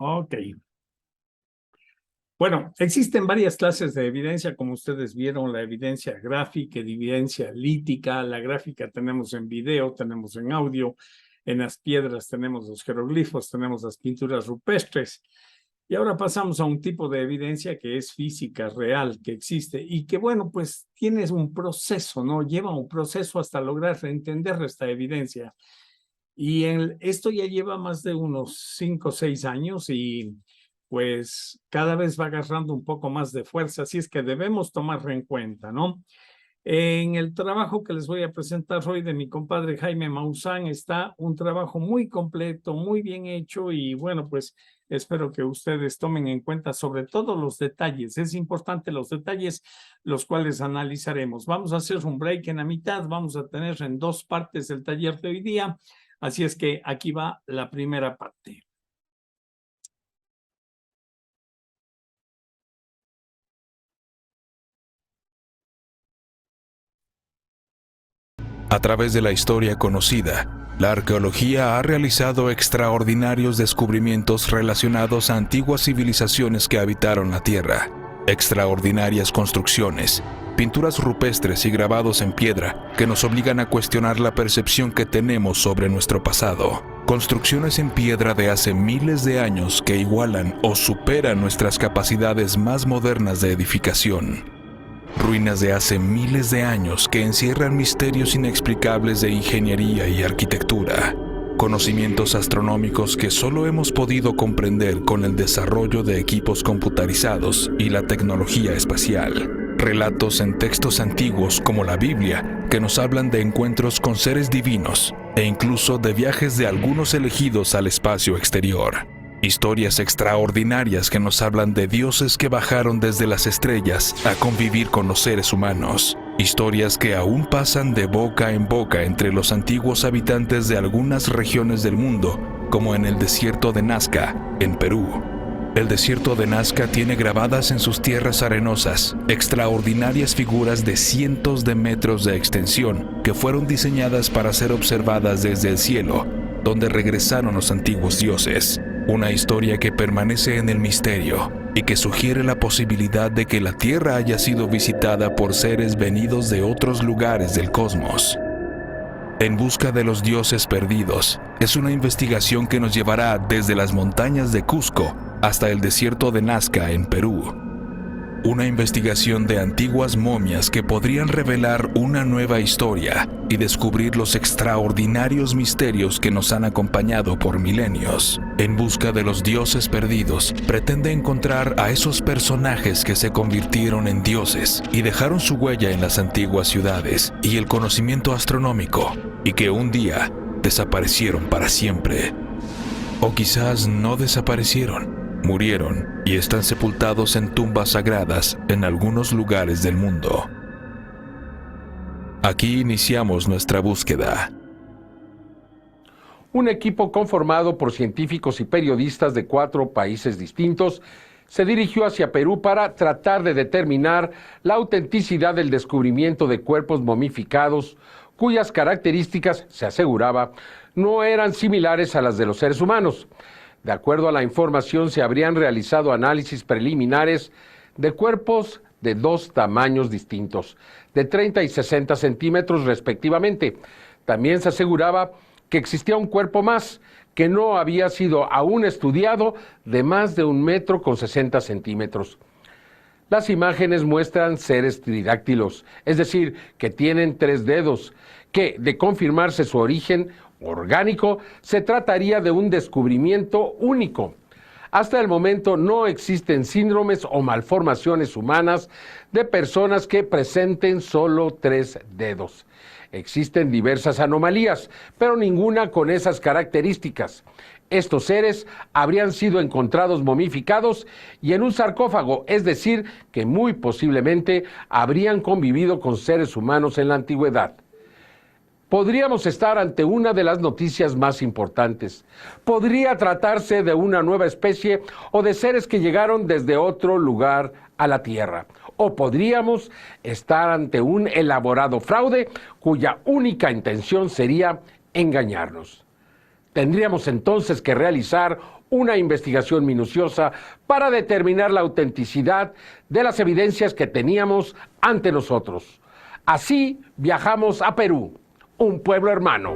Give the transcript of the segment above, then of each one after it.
Ok. Bueno, existen varias clases de evidencia, como ustedes vieron, la evidencia gráfica, evidencia lítica. La gráfica tenemos en video, tenemos en audio, en las piedras tenemos los jeroglifos, tenemos las pinturas rupestres. Y ahora pasamos a un tipo de evidencia que es física, real, que existe y que, bueno, pues tiene un proceso, ¿no? Lleva un proceso hasta lograr entender esta evidencia. Y esto ya lleva más de unos 5 o 6 años y pues cada vez va agarrando un poco más de fuerza, así es que debemos tomarlo en cuenta, ¿no? En el trabajo que les voy a presentar hoy de mi compadre Jaime Maussan está un trabajo muy completo, muy bien hecho y bueno, pues espero que ustedes tomen en cuenta sobre todo los detalles. Es importante los detalles los cuales analizaremos. Vamos a hacer un break en la mitad, vamos a tener en 2 partes el taller de hoy día, así es que aquí va la primera parte. A través de la historia conocida, la arqueología ha realizado extraordinarios descubrimientos relacionados a antiguas civilizaciones que habitaron la Tierra. Extraordinarias construcciones, pinturas rupestres y grabados en piedra que nos obligan a cuestionar la percepción que tenemos sobre nuestro pasado. Construcciones en piedra de hace miles de años que igualan o superan nuestras capacidades más modernas de edificación. Ruinas de hace miles de años que encierran misterios inexplicables de ingeniería y arquitectura. Conocimientos astronómicos que solo hemos podido comprender con el desarrollo de equipos computarizados y la tecnología espacial. Relatos en textos antiguos como la Biblia que nos hablan de encuentros con seres divinos e incluso de viajes de algunos elegidos al espacio exterior. Historias extraordinarias que nos hablan de dioses que bajaron desde las estrellas a convivir con los seres humanos. Historias que aún pasan de boca en boca entre los antiguos habitantes de algunas regiones del mundo, como en el desierto de Nazca, en Perú. El desierto de Nazca tiene grabadas en sus tierras arenosas extraordinarias figuras de cientos de metros de extensión que fueron diseñadas para ser observadas desde el cielo, donde regresaron los antiguos dioses. Una historia que permanece en el misterio y que sugiere la posibilidad de que la Tierra haya sido visitada por seres venidos de otros lugares del cosmos. En busca de los dioses perdidos es una investigación que nos llevará desde las montañas de Cusco hasta el desierto de Nazca en Perú. Una investigación de antiguas momias que podrían revelar una nueva historia y descubrir los extraordinarios misterios que nos han acompañado por milenios. En busca de los dioses perdidos, pretende encontrar a esos personajes que se convirtieron en dioses y dejaron su huella en las antiguas ciudades y el conocimiento astronómico, y que un día desaparecieron para siempre. O quizás no desaparecieron. Murieron y están sepultados en tumbas sagradas en algunos lugares del mundo. Aquí iniciamos nuestra búsqueda. Un equipo conformado por científicos y periodistas de 4 países distintos se dirigió hacia Perú para tratar de determinar la autenticidad del descubrimiento de cuerpos momificados cuyas características, se aseguraba, no eran similares a las de los seres humanos. De acuerdo a la información, se habrían realizado análisis preliminares de cuerpos de 2 tamaños distintos, de 30 y 60 centímetros respectivamente. También se aseguraba que existía un cuerpo más, que no había sido aún estudiado, de más de 1,60 centímetros. Las imágenes muestran seres tridáctilos, es decir, que tienen 3 dedos, que, de confirmarse su origen orgánico, se trataría de un descubrimiento único. Hasta el momento no existen síndromes o malformaciones humanas de personas que presenten solo 3 dedos. Existen diversas anomalías, pero ninguna con esas características. Estos seres habrían sido encontrados momificados y en un sarcófago, es decir, que muy posiblemente habrían convivido con seres humanos en la antigüedad. Podríamos estar ante una de las noticias más importantes. Podría tratarse de una nueva especie o de seres que llegaron desde otro lugar a la Tierra. O podríamos estar ante un elaborado fraude cuya única intención sería engañarnos. Tendríamos entonces que realizar una investigación minuciosa para determinar la autenticidad de las evidencias que teníamos ante nosotros. Así viajamos a Perú, un pueblo hermano.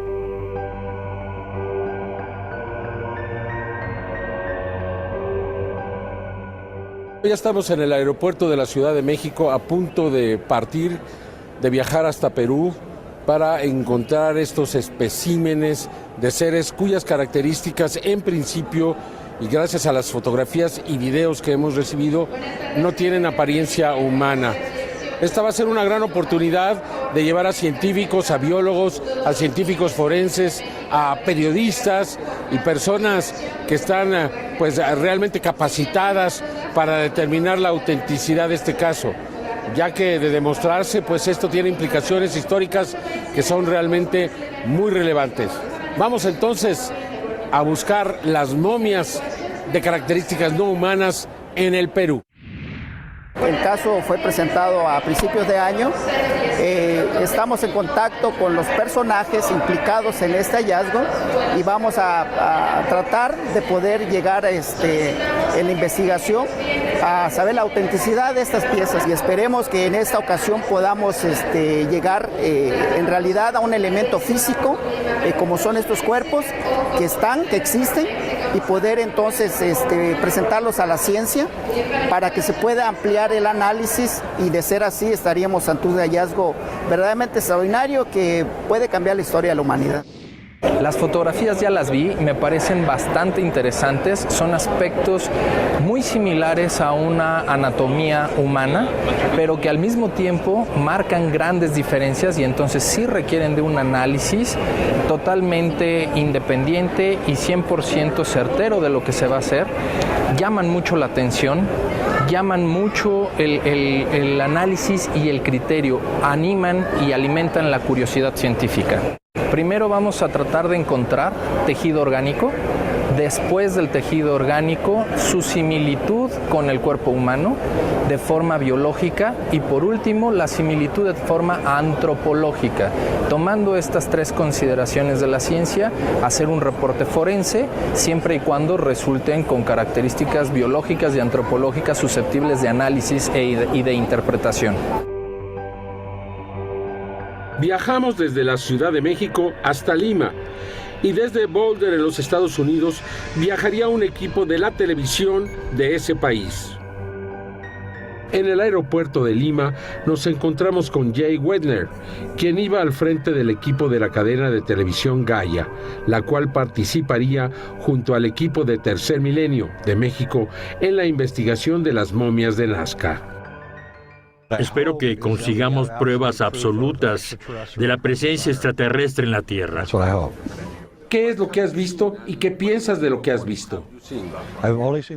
Ya estamos en el aeropuerto de la Ciudad de México, a punto de partir, de viajar hasta Perú para encontrar estos especímenes de seres cuyas características, en principio, y gracias a las fotografías y videos que hemos recibido, no tienen apariencia humana. Esta va a ser una gran oportunidad de llevar a científicos, a biólogos, a científicos forenses, a periodistas y personas que están pues realmente capacitadas para determinar la autenticidad de este caso, ya que de demostrarse, pues esto tiene implicaciones históricas que son realmente muy relevantes. Vamos entonces a buscar las momias de características no humanas en el Perú. El caso fue presentado a principios de año. Estamos en contacto con los personajes implicados en este hallazgo y vamos a tratar de poder llegar en la investigación a saber la autenticidad de estas piezas y esperemos que en esta ocasión podamos llegar en realidad a un elemento físico como son estos cuerpos que existen y poder entonces presentarlos a la ciencia para que se pueda ampliar el análisis y de ser así estaríamos ante un hallazgo verdaderamente extraordinario que puede cambiar la historia de la humanidad. Las fotografías ya las vi, me parecen bastante interesantes, son aspectos muy similares a una anatomía humana, pero que al mismo tiempo marcan grandes diferencias y entonces sí requieren de un análisis totalmente independiente y 100% certero de lo que se va a hacer. Llaman mucho la atención, llaman mucho el análisis y el criterio, animan y alimentan la curiosidad científica. Primero vamos a tratar de encontrar tejido orgánico, después del tejido orgánico su similitud con el cuerpo humano de forma biológica y por último la similitud de forma antropológica. Tomando estas tres consideraciones de la ciencia, hacer un reporte forense siempre y cuando resulten con características biológicas y antropológicas susceptibles de análisis y de interpretación. Viajamos desde la Ciudad de México hasta Lima y desde Boulder en los Estados Unidos viajaría un equipo de la televisión de ese país. En el aeropuerto de Lima nos encontramos con Jay Wedner, quien iba al frente del equipo de la cadena de televisión Gaia, la cual participaría junto al equipo de Tercer Milenio de México en la investigación de las momias de Nazca. Espero que consigamos pruebas absolutas de la presencia extraterrestre en la Tierra. ¿Qué es lo que has visto y qué piensas de lo que has visto?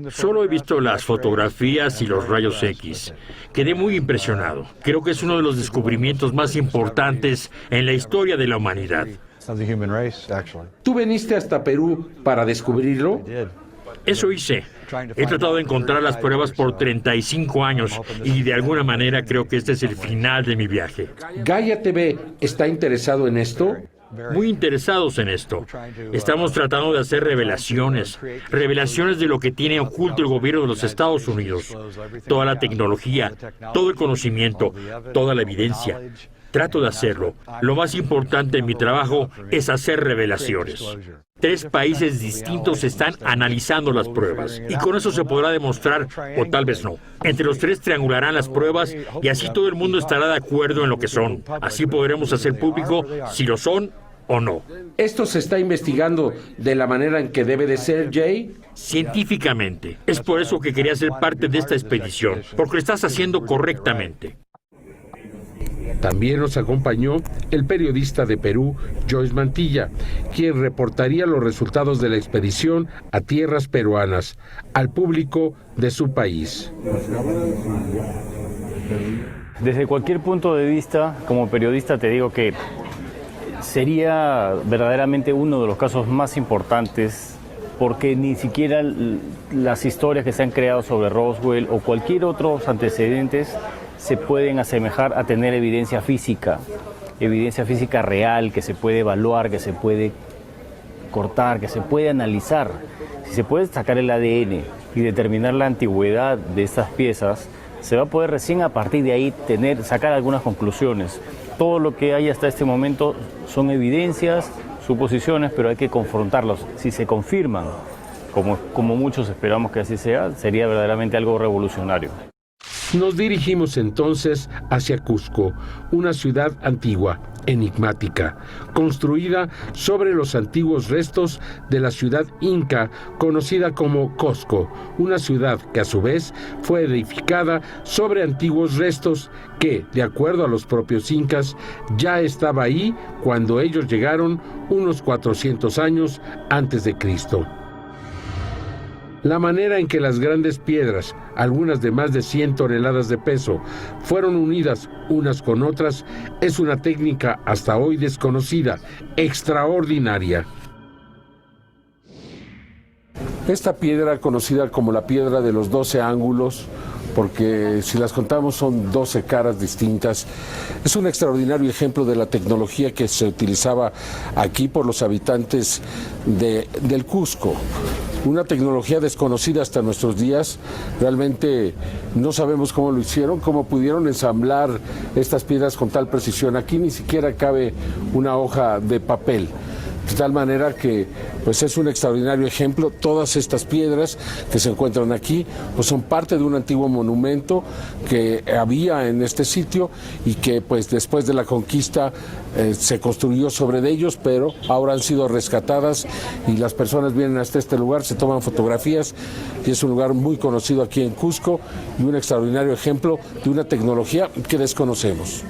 Solo he visto las fotografías y los rayos X. Quedé muy impresionado. Creo que es uno de los descubrimientos más importantes en la historia de la humanidad. ¿Tú viniste hasta Perú para descubrirlo? Eso hice. He tratado de encontrar las pruebas por 35 años y de alguna manera creo que este es el final de mi viaje. ¿Gaia TV está interesado en esto? Muy interesados en esto. Estamos tratando de hacer revelaciones de lo que tiene oculto el gobierno de los Estados Unidos. Toda la tecnología, todo el conocimiento, toda la evidencia. Trato de hacerlo. Lo más importante en mi trabajo es hacer revelaciones. 3 países distintos están analizando las pruebas y con eso se podrá demostrar, o tal vez no. Entre los 3 triangularán las pruebas y así todo el mundo estará de acuerdo en lo que son. Así podremos hacer público si lo son o no. ¿Esto se está investigando de la manera en que debe de ser, Jay? Científicamente. Es por eso que quería ser parte de esta expedición, porque lo estás haciendo correctamente. También nos acompañó el periodista de Perú, Joyce Mantilla, quien reportaría los resultados de la expedición a tierras peruanas, al público de su país. Desde cualquier punto de vista, como periodista te digo que sería verdaderamente uno de los casos más importantes porque ni siquiera las historias que se han creado sobre Roswell o cualquier otros antecedentes se pueden asemejar a tener evidencia física real, que se puede evaluar, que se puede cortar, que se puede analizar. Si se puede sacar el ADN y determinar la antigüedad de estas piezas, se va a poder recién a partir de ahí sacar algunas conclusiones. Todo lo que hay hasta este momento son evidencias, suposiciones, pero hay que confrontarlos. Si se confirman, como muchos esperamos que así sea, sería verdaderamente algo revolucionario. Nos dirigimos entonces hacia Cusco, una ciudad antigua, enigmática, construida sobre los antiguos restos de la ciudad inca conocida como Cosco, una ciudad que a su vez fue edificada sobre antiguos restos que, de acuerdo a los propios incas, ya estaba ahí cuando ellos llegaron unos 400 años antes de Cristo. La manera en que las grandes piedras, algunas de más de 100 toneladas de peso, fueron unidas unas con otras es una técnica hasta hoy desconocida, extraordinaria. Esta piedra, conocida como la piedra de los 12 ángulos, porque si las contamos son 12 caras distintas, es un extraordinario ejemplo de la tecnología que se utilizaba aquí por los habitantes del Cusco. Una tecnología desconocida hasta nuestros días. Realmente no sabemos cómo lo hicieron, cómo pudieron ensamblar estas piedras con tal precisión. Aquí ni siquiera cabe una hoja de papel. De tal manera que pues es un extraordinario ejemplo. Todas estas piedras que se encuentran aquí pues son parte de un antiguo monumento que había en este sitio y que pues después de la conquista se construyó sobre de ellos, pero ahora han sido rescatadas y las personas vienen hasta este lugar, se toman fotografías y es un lugar muy conocido aquí en Cusco y un extraordinario ejemplo de una tecnología que desconocemos.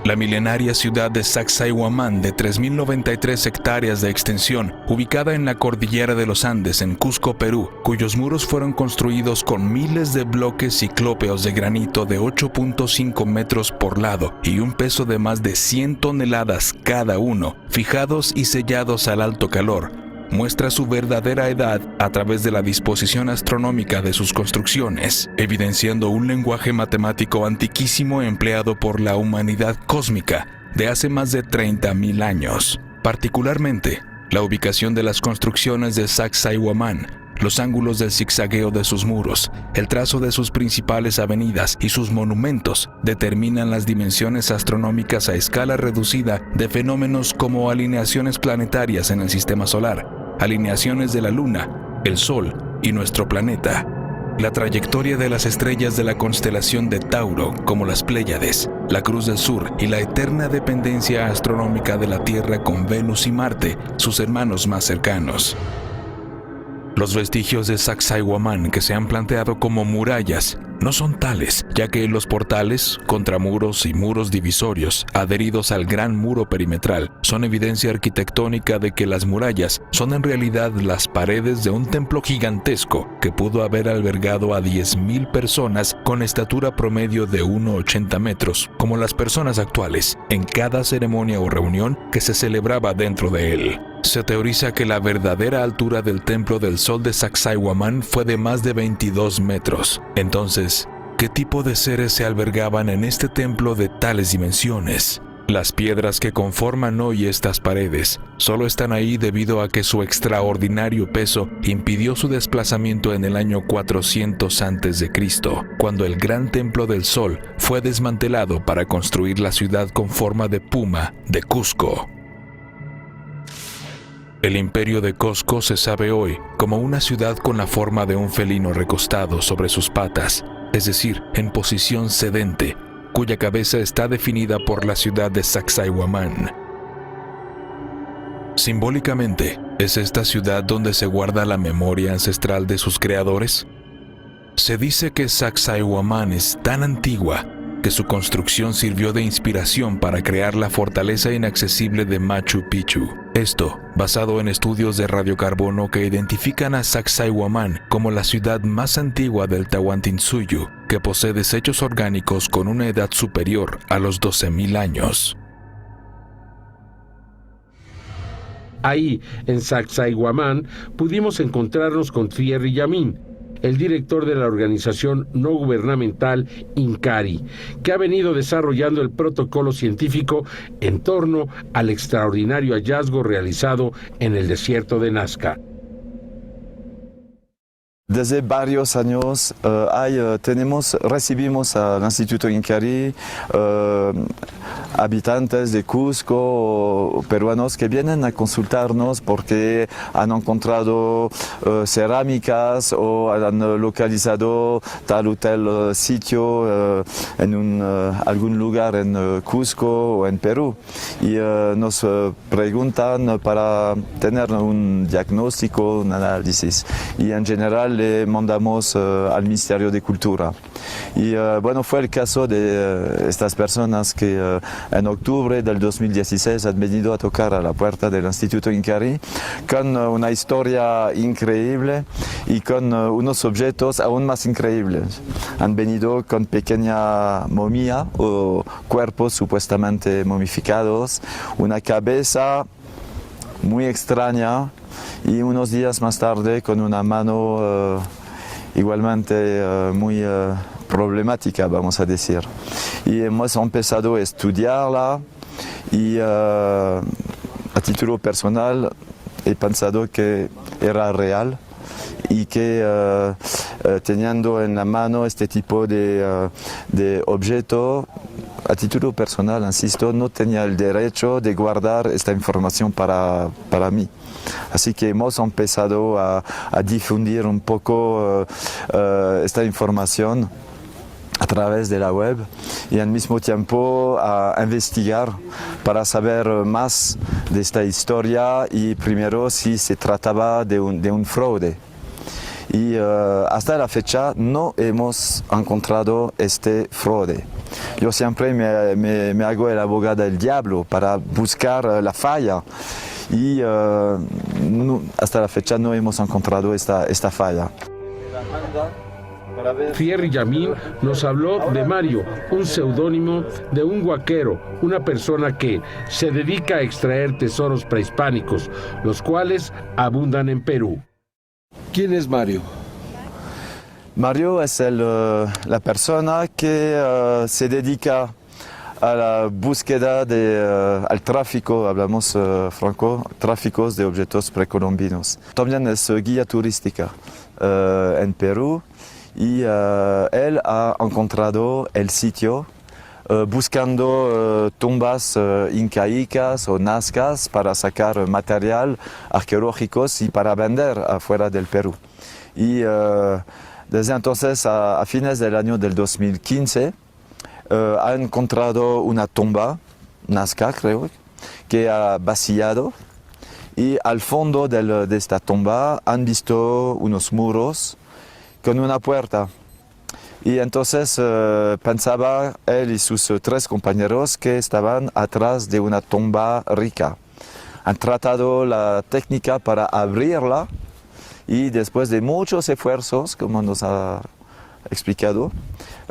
La milenaria ciudad de Sacsayhuamán, de 3.093 hectáreas de extensión, ubicada en la cordillera de los Andes, en Cusco, Perú, cuyos muros fueron construidos con miles de bloques ciclópeos de granito de 8.5 metros por lado y un peso de más de 100 toneladas cada uno, fijados y sellados al alto calor, muestra su verdadera edad a través de la disposición astronómica de sus construcciones, evidenciando un lenguaje matemático antiquísimo empleado por la humanidad cósmica de hace más de 30.000 años. Particularmente, la ubicación de las construcciones de Sacsayhuamán, los ángulos del zigzagueo de sus muros, el trazo de sus principales avenidas y sus monumentos determinan las dimensiones astronómicas a escala reducida de fenómenos como alineaciones planetarias en el sistema solar, alineaciones de la Luna, el Sol y nuestro planeta, la trayectoria de las estrellas de la constelación de Tauro, como las Pléyades, la Cruz del Sur y la eterna dependencia astronómica de la Tierra con Venus y Marte, sus hermanos más cercanos. Los vestigios de Sacsayhuamán que se han planteado como murallas no son tales, ya que los portales, contramuros y muros divisorios adheridos al gran muro perimetral son evidencia arquitectónica de que las murallas son en realidad las paredes de un templo gigantesco que pudo haber albergado a 10.000 personas con estatura promedio de 1,80 metros, como las personas actuales, en cada ceremonia o reunión que se celebraba dentro de él. Se teoriza que la verdadera altura del Templo del Sol de Sacsayhuamán fue de más de 22 metros. Entonces, ¿qué tipo de seres se albergaban en este templo de tales dimensiones? Las piedras que conforman hoy estas paredes solo están ahí debido a que su extraordinario peso impidió su desplazamiento en el año 400 a.C., cuando el gran Templo del Sol fue desmantelado para construir la ciudad con forma de puma de Cusco. El imperio de Cusco se sabe hoy como una ciudad con la forma de un felino recostado sobre sus patas, es decir, en posición sedente, cuya cabeza está definida por la ciudad de Sacsayhuamán. Simbólicamente, ¿es esta ciudad donde se guarda la memoria ancestral de sus creadores? Se dice que Sacsayhuamán es tan antigua que su construcción sirvió de inspiración para crear la fortaleza inaccesible de Machu Picchu. Esto, basado en estudios de radiocarbono que identifican a Sacsayhuamán como la ciudad más antigua del Tahuantinsuyo, que posee desechos orgánicos con una edad superior a los 12.000 años. Ahí, en Sacsayhuamán, pudimos encontrarnos con Thierry Yamin, el director de la organización no gubernamental INCARI, que ha venido desarrollando el protocolo científico en torno al extraordinario hallazgo realizado en el desierto de Nazca. Desde varios años recibimos al Instituto INCARI habitantes de Cusco o peruanos que vienen a consultarnos porque han encontrado cerámicas o han localizado tal o tal sitio en algún lugar en Cusco o en Perú y nos preguntan para tener un diagnóstico, un análisis y en general le mandamos al Ministerio de Cultura. Y bueno, fue el caso de estas personas que en octubre del 2016 han venido a tocar a la puerta del Instituto INCARI con una historia increíble y con unos objetos aún más increíbles. Han venido con pequeña momia o cuerpos supuestamente momificados, una cabeza muy extraña y unos días más tarde con una mano igualmente muy problemática, vamos a decir. Y hemos empezado a estudiarla y a título personal he pensado que era real y que teniendo en la mano este tipo de objeto, a título personal, insisto, no tenía el derecho de guardar esta información para mí. Así que hemos empezado a difundir un poco esta información a través de la web y al mismo tiempo a investigar para saber más de esta historia y primero si se trataba de un fraude. Y hasta la fecha no hemos encontrado este fraude. Yo siempre me hago el abogado del diablo para buscar la falla y hasta la fecha no hemos encontrado esta falla. Thierry Yamin nos habló de Mario, un seudónimo de un huaquero, una persona que se dedica a extraer tesoros prehispánicos, los cuales abundan en Perú. ¿Quién es Mario? Mario es la persona que se dedica a la búsqueda al tráfico, hablamos franco, tráficos de objetos precolombinos. También es guía turística en Perú y él ha encontrado el sitio buscando tumbas incaicas o nazcas para sacar material arqueológico y para vender afuera del Perú. Y desde entonces, a fines del año del 2015, ha encontrado una tumba, Nazca creo, que ha vaciado y al fondo de esta tumba han visto unos muros con una puerta. Y entonces pensaba él y sus 3 compañeros que estaban atrás de una tumba rica. Han tratado la técnica para abrirla y después de muchos esfuerzos, como nos ha explicado,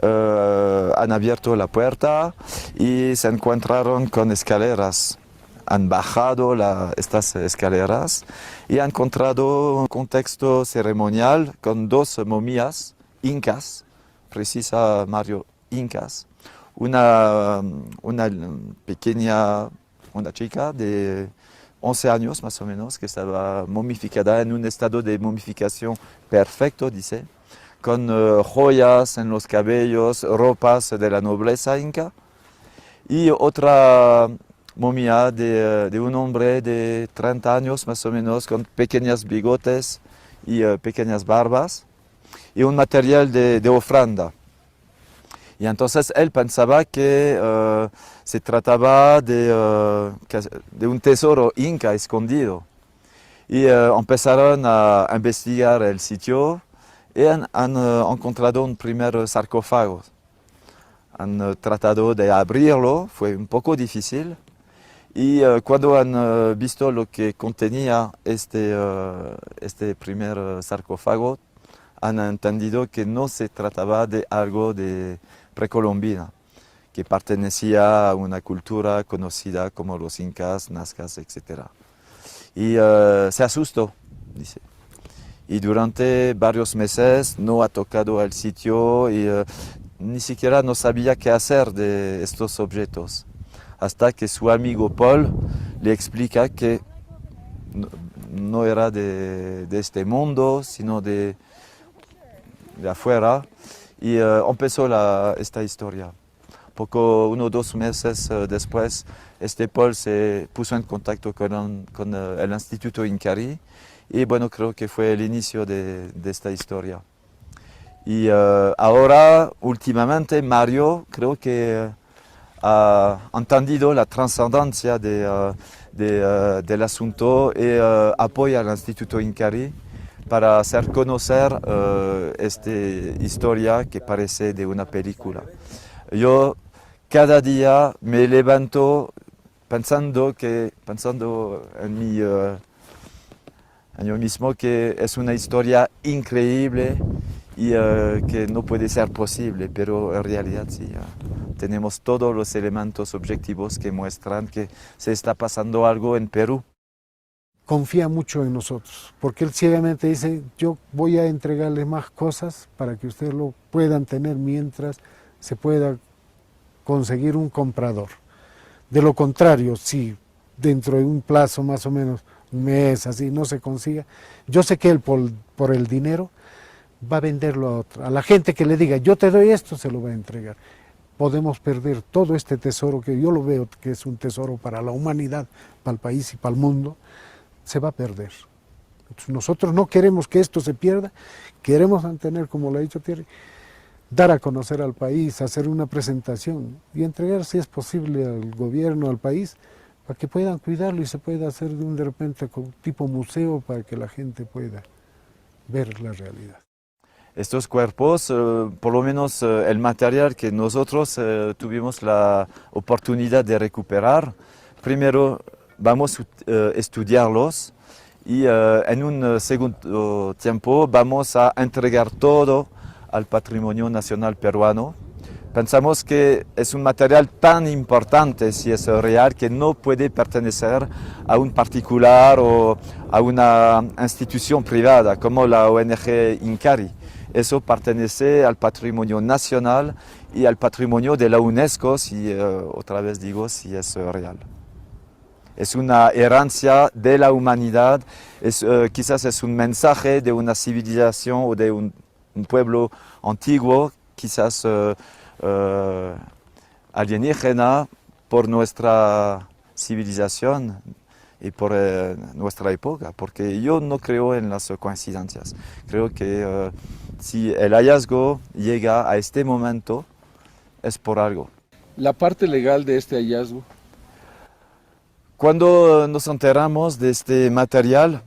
han abierto la puerta y se encontraron con escaleras. Han bajado estas escaleras y han encontrado un contexto ceremonial con 2 momias incas, precisa Mario, incas. Una chica de 11 años más o menos, que estaba momificada en un estado de momificación perfecto, dice, con joyas en los cabellos, ropas de la nobleza inca, y otra momia de un hombre de 30 años más o menos, con pequeños bigotes y pequeñas barbas, y un material de ofrenda. Y entonces él pensaba que se trataba de un tesoro inca escondido. Y empezaron a investigar el sitio y han encontrado un primer sarcófago. Han tratado de abrirlo, fue un poco difícil. Y cuando han visto lo que contenía este primer sarcófago, han entendido que no se trataba de algo de precolombina, que pertenecía a una cultura conocida como los incas, nazcas, etc. y se asustó, dice. Y durante varios meses no ha tocado el sitio y ni siquiera no sabía qué hacer de estos objetos. Hasta que su amigo Paul le explica que no era de este mundo, sino de afuera. Y empezó esta historia. Uno o 2 meses después, Paul se puso en contacto con el Instituto Incarí. Y bueno, creo que fue el inicio de esta historia. Y ahora, últimamente, Mario creo que ha entendido la trascendencia del asunto y apoya al Instituto Incarí para hacer conocer esta historia que parece de una película. Yo cada día me levanto pensando en yo mismo que es una historia increíble y que no puede ser posible, pero en realidad sí, tenemos todos los elementos objetivos que muestran que se está pasando algo en Perú. Confía mucho en nosotros, porque él ciegamente dice, yo voy a entregarles más cosas para que ustedes lo puedan tener mientras se pueda conseguir un comprador. De lo contrario, si dentro de un plazo más o menos un mes, así, no se consiga, yo sé que él por el dinero va a venderlo a otra. A la gente que le diga, yo te doy esto, se lo va a entregar. Podemos perder todo este tesoro, que yo lo veo que es un tesoro para la humanidad, para el país y para el mundo, se va a perder. Entonces, nosotros no queremos que esto se pierda, queremos mantener, como lo ha dicho Thierry, dar a conocer al país, hacer una presentación y entregar, si es posible, al gobierno, al país, para que puedan cuidarlo y se pueda hacer de repente tipo museo para que la gente pueda ver la realidad. Estos cuerpos, por lo menos el material que nosotros tuvimos la oportunidad de recuperar, primero vamos a estudiarlos y en un segundo tiempo vamos a entregar todo al patrimonio nacional peruano. Pensamos que es un material tan importante, si es real, que no puede pertenecer a un particular o a una institución privada como la ONG Incarí. Eso pertenece al patrimonio nacional y al patrimonio de la UNESCO, si otra vez digo, si es real. Es una herencia de la humanidad, quizás es un mensaje de una civilización o de un pueblo antiguo, quizás alienígena por nuestra civilización y por nuestra época, porque yo no creo en las coincidencias. Creo que si el hallazgo llega a este momento es por algo. La parte legal de este hallazgo. Cuando nos enteramos de este material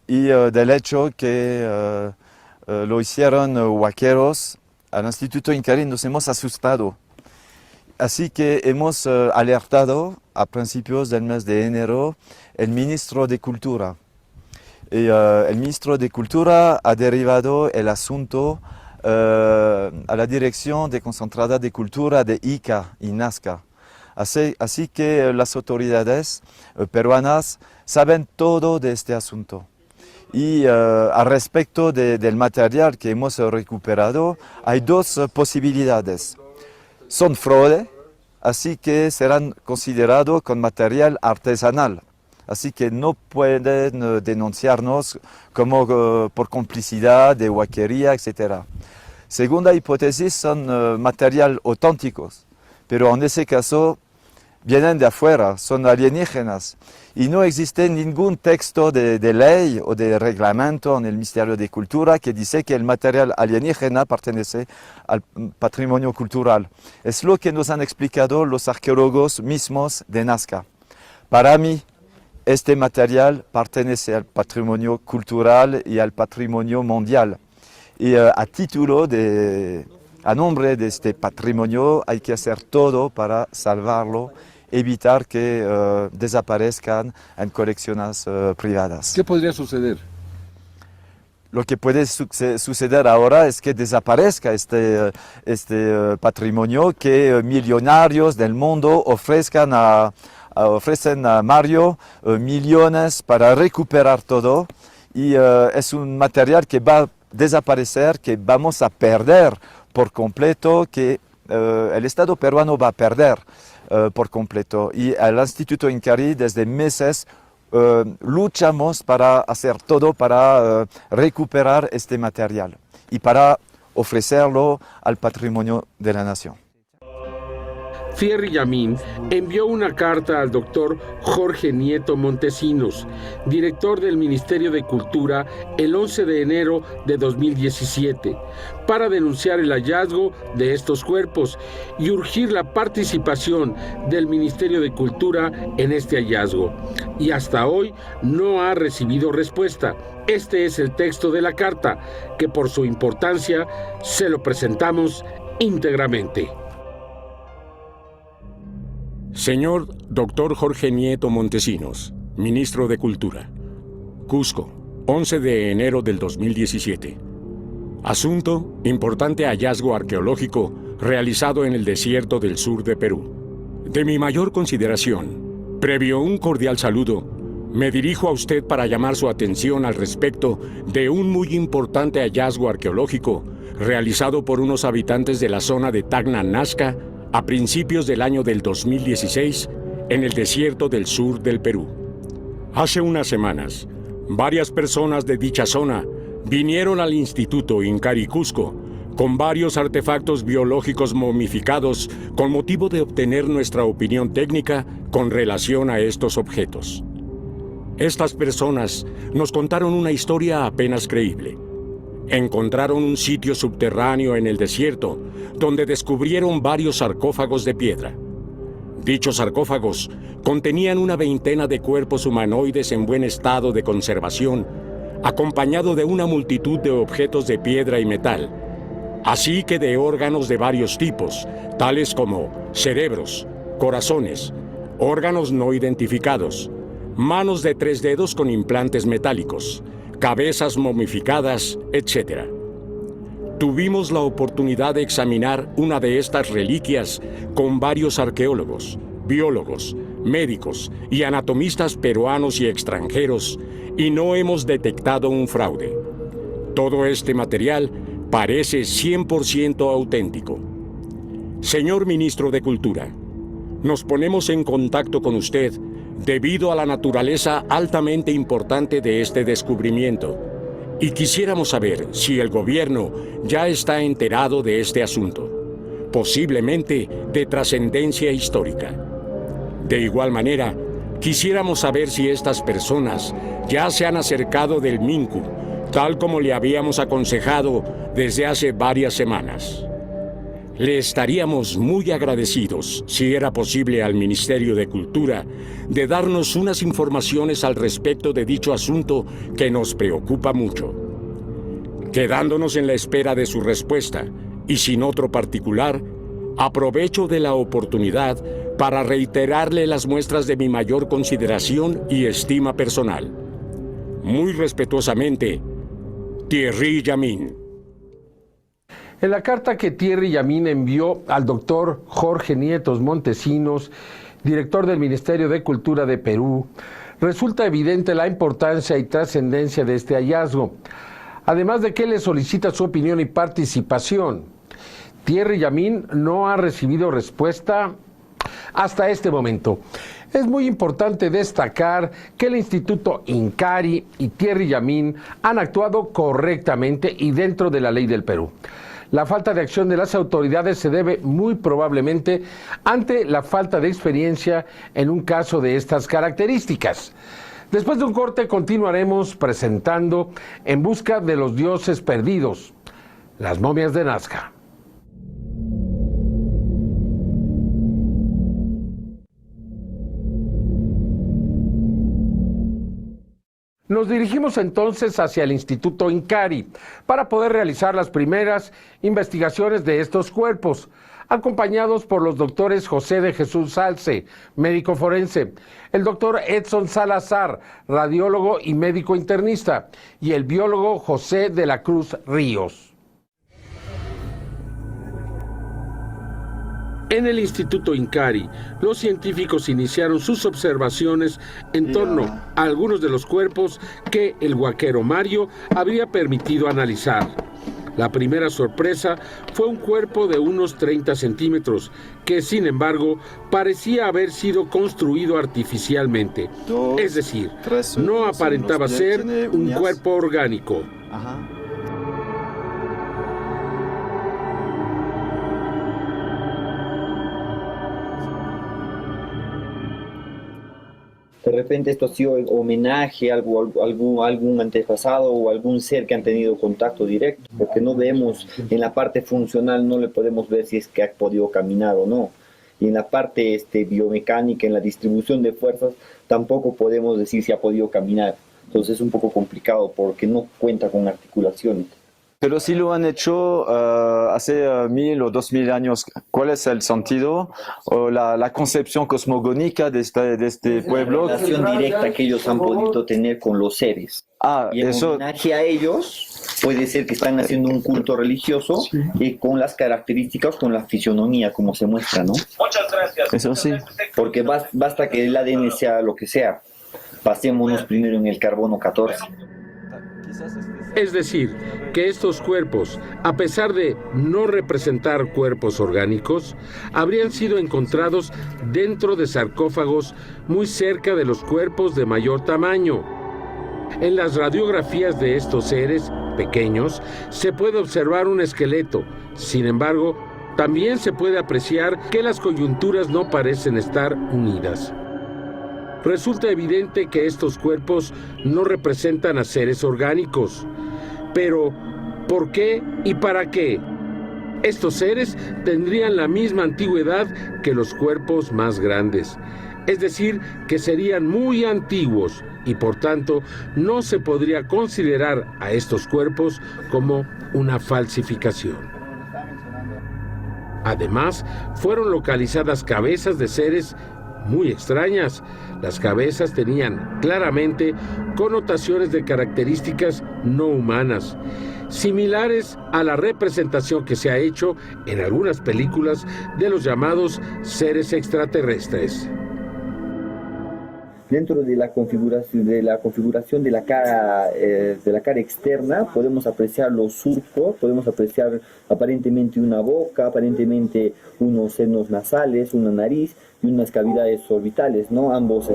y del hecho que lo hicieron huaqueros, al Instituto Incarí nos hemos asustado. Así que hemos alertado a principios del mes de enero el ministro de Cultura. Y, el ministro de Cultura ha derivado el asunto a la Dirección Desconcentrada de Cultura de Ica y Nazca. Así que las autoridades peruanas saben todo de este asunto. Y al respecto del material que hemos recuperado, hay 2 posibilidades. Son fraude, así que serán considerados con material artesanal. Así que no pueden denunciarnos como por complicidad de huaquería, etc. Segunda hipótesis son material auténticos, pero en ese caso vienen de afuera, son alienígenas y no existe ningún texto de ley o de reglamento en el Ministerio de Cultura que dice que el material alienígena pertenece al patrimonio cultural. Es lo que nos han explicado los arqueólogos mismos de Nazca. Para mí, este material pertenece al patrimonio cultural y al patrimonio mundial. Y a nombre de este patrimonio hay que hacer todo para salvarlo, evitar que desaparezcan en colecciones privadas. ¿Qué podría suceder? Lo que puede suceder ahora es que desaparezca este patrimonio, que millonarios del mundo ofrezcan a ofrecen a Mario millones para recuperar todo y es un material que va a desaparecer, que vamos a perder por completo, que el Estado peruano va a perder por completo. Y al Instituto Incari desde meses luchamos para hacer todo para recuperar este material y para ofrecerlo al patrimonio de la nación. Thierry Yamin envió una carta al doctor Jorge Nieto Montesinos, director del Ministerio de Cultura, el 11 de enero de 2017, para denunciar el hallazgo de estos cuerpos y urgir la participación del Ministerio de Cultura en este hallazgo. Y hasta hoy no ha recibido respuesta. Este es el texto de la carta, que por su importancia se lo presentamos íntegramente. Señor Dr. Jorge Nieto Montesinos, Ministro de Cultura. Cusco, 11 de enero del 2017. Asunto: importante hallazgo arqueológico realizado en el desierto del sur de Perú. De mi mayor consideración, previo un cordial saludo, me dirijo a usted para llamar su atención al respecto de un muy importante hallazgo arqueológico realizado por unos habitantes de la zona de Tacna, Nazca, a principios del año del 2016, en el desierto del sur del Perú. Hace unas semanas, varias personas de dicha zona vinieron al Instituto Incari Cusco con varios artefactos biológicos momificados con motivo de obtener nuestra opinión técnica con relación a estos objetos. Estas personas nos contaron una historia apenas creíble. Encontraron un sitio subterráneo en el desierto donde descubrieron varios sarcófagos de piedra. Dichos sarcófagos contenían una veintena de cuerpos humanoides en buen estado de conservación, acompañado de una multitud de objetos de piedra y metal, así que de órganos de varios tipos, tales como cerebros, corazones, órganos no identificados, manos de 3 dedos con implantes metálicos, cabezas momificadas, etc. Tuvimos la oportunidad de examinar una de estas reliquias con varios arqueólogos, biólogos, médicos y anatomistas peruanos y extranjeros, y no hemos detectado un fraude. Todo este material parece 100% auténtico. Señor Ministro de Cultura, nos ponemos en contacto con usted debido a la naturaleza altamente importante de este descubrimiento, y quisiéramos saber si el gobierno ya está enterado de este asunto, posiblemente de trascendencia histórica. De igual manera, quisiéramos saber si estas personas ya se han acercado del Mincu, tal como le habíamos aconsejado desde hace varias semanas. Le estaríamos muy agradecidos, si era posible, al Ministerio de Cultura, de darnos unas informaciones al respecto de dicho asunto que nos preocupa mucho. Quedándonos en la espera de su respuesta, y sin otro particular, aprovecho de la oportunidad para reiterarle las muestras de mi mayor consideración y estima personal. Muy respetuosamente, Thierry Yamin. En la carta que Thierry Yamin envió al doctor Jorge Nieto Montesinos, director del Ministerio de Cultura de Perú, resulta evidente la importancia y trascendencia de este hallazgo, además de que le solicita su opinión y participación. Thierry Yamin no ha recibido respuesta hasta este momento. Es muy importante destacar que el Instituto Incari y Thierry Yamin han actuado correctamente y dentro de la ley del Perú. La falta de acción de las autoridades se debe muy probablemente ante la falta de experiencia en un caso de estas características. Después de un corte continuaremos presentando En busca de los dioses perdidos, las momias de Nazca. Nos dirigimos entonces hacia el Instituto Incari para poder realizar las primeras investigaciones de estos cuerpos, acompañados por los doctores José de Jesús Salce, médico forense, el doctor Edson Salazar, radiólogo y médico internista, y el biólogo José de la Cruz Ríos. En el Instituto Incari, los científicos iniciaron sus observaciones en torno a algunos de los cuerpos que el huaquero Mario había permitido analizar. La primera sorpresa fue un cuerpo de unos 30 centímetros, que sin embargo parecía haber sido construido artificialmente. Es decir, no aparentaba ser un cuerpo orgánico. De repente esto ha sido homenaje a algún antepasado o algún ser que han tenido contacto directo, porque no vemos en la parte funcional, no le podemos ver si es que ha podido caminar o no. Y en la parte biomecánica, en la distribución de fuerzas, tampoco podemos decir si ha podido caminar. Entonces es un poco complicado porque no cuenta con articulaciones. Pero si lo han hecho hace 1000 o 2000 años, ¿cuál es el sentido o la concepción cosmogónica de este pueblo? La relación directa que ellos han podido tener con los seres. Y en homenaje a ellos, puede ser que están haciendo un culto religioso y con las características, con la fisionomía, como se muestra, ¿no? Muchas gracias. Eso sí. Porque basta que el ADN sea lo que sea. Pasémonos primero en el carbono 14. Es decir, que estos cuerpos, a pesar de no representar cuerpos orgánicos, habrían sido encontrados dentro de sarcófagos muy cerca de los cuerpos de mayor tamaño. En las radiografías de estos seres pequeños se puede observar un esqueleto. Sin embargo, también se puede apreciar que las coyunturas no parecen estar unidas. Resulta evidente que estos cuerpos no representan a seres orgánicos. Pero, ¿por qué y para qué? Estos seres tendrían la misma antigüedad que los cuerpos más grandes. Es decir, que serían muy antiguos y por tanto no se podría considerar a estos cuerpos como una falsificación. Además, fueron localizadas cabezas de seres muy extrañas. Las cabezas tenían claramente connotaciones de características no humanas, similares a la representación que se ha hecho en algunas películas de los llamados seres extraterrestres. Dentro de la configuración de la cara externa podemos apreciar los surcos, podemos apreciar aparentemente una boca, aparentemente unos senos nasales, una nariz y unas cavidades orbitales, ¿no? Ambos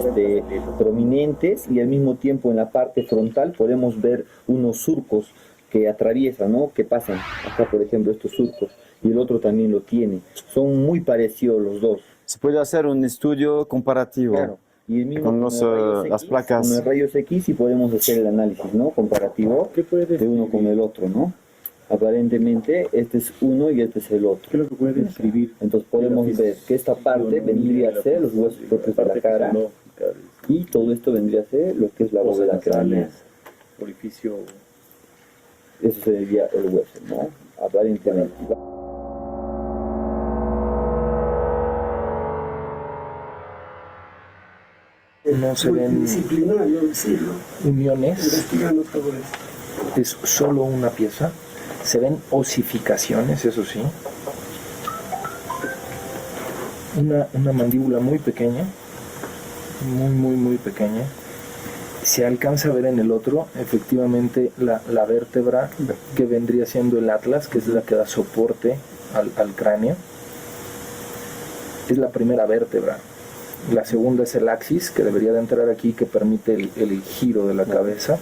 prominentes, y al mismo tiempo en la parte frontal podemos ver unos surcos que atraviesan, ¿no? Que pasan. Acá, por ejemplo, estos surcos, y el otro también lo tiene. Son muy parecidos los dos. Se puede hacer un estudio comparativo. Claro. Y el mismo con las placas. Con los rayos X y podemos hacer el análisis, ¿no? Comparativo de uno con el otro, ¿no? Aparentemente este es uno y este es el otro. ¿Qué es lo que puede describir? Entonces podemos ver que esta parte vendría a ser los huesos propios de la cara y todo esto vendría a ser lo que es la bóveda craneal. Orificio. Eso sería el hueso, ¿no? Aparentemente. No se ven uniones, es solo una pieza. Se ven osificaciones, eso sí. Una mandíbula muy pequeña, muy pequeña. Se alcanza a ver en el otro, efectivamente, la vértebra que vendría siendo el atlas, que es la que da soporte al cráneo. Es la primera vértebra. La segunda es el axis, que debería de entrar aquí, que permite el giro de la cabeza.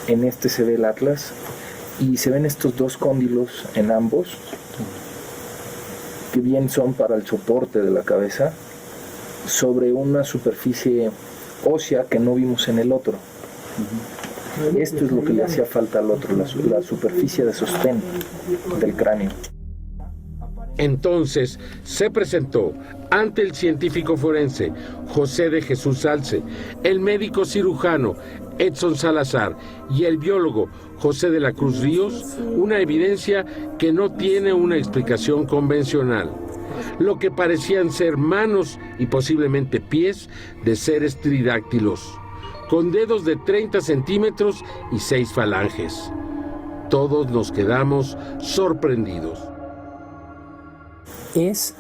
En este se ve el atlas y se ven estos dos cóndilos en ambos, que bien son para el soporte de la cabeza, sobre una superficie ósea que no vimos en el otro. Esto es lo que le hacía falta al otro, la superficie de sostén del cráneo. Entonces se presentó ante el científico forense José de Jesús Salce, el médico cirujano Edson Salazar y el biólogo José de la Cruz Ríos una evidencia que no tiene una explicación convencional. Lo que parecían ser manos y posiblemente pies de seres tridáctilos, con dedos de 30 centímetros y 6 falanges. Todos nos quedamos sorprendidos. es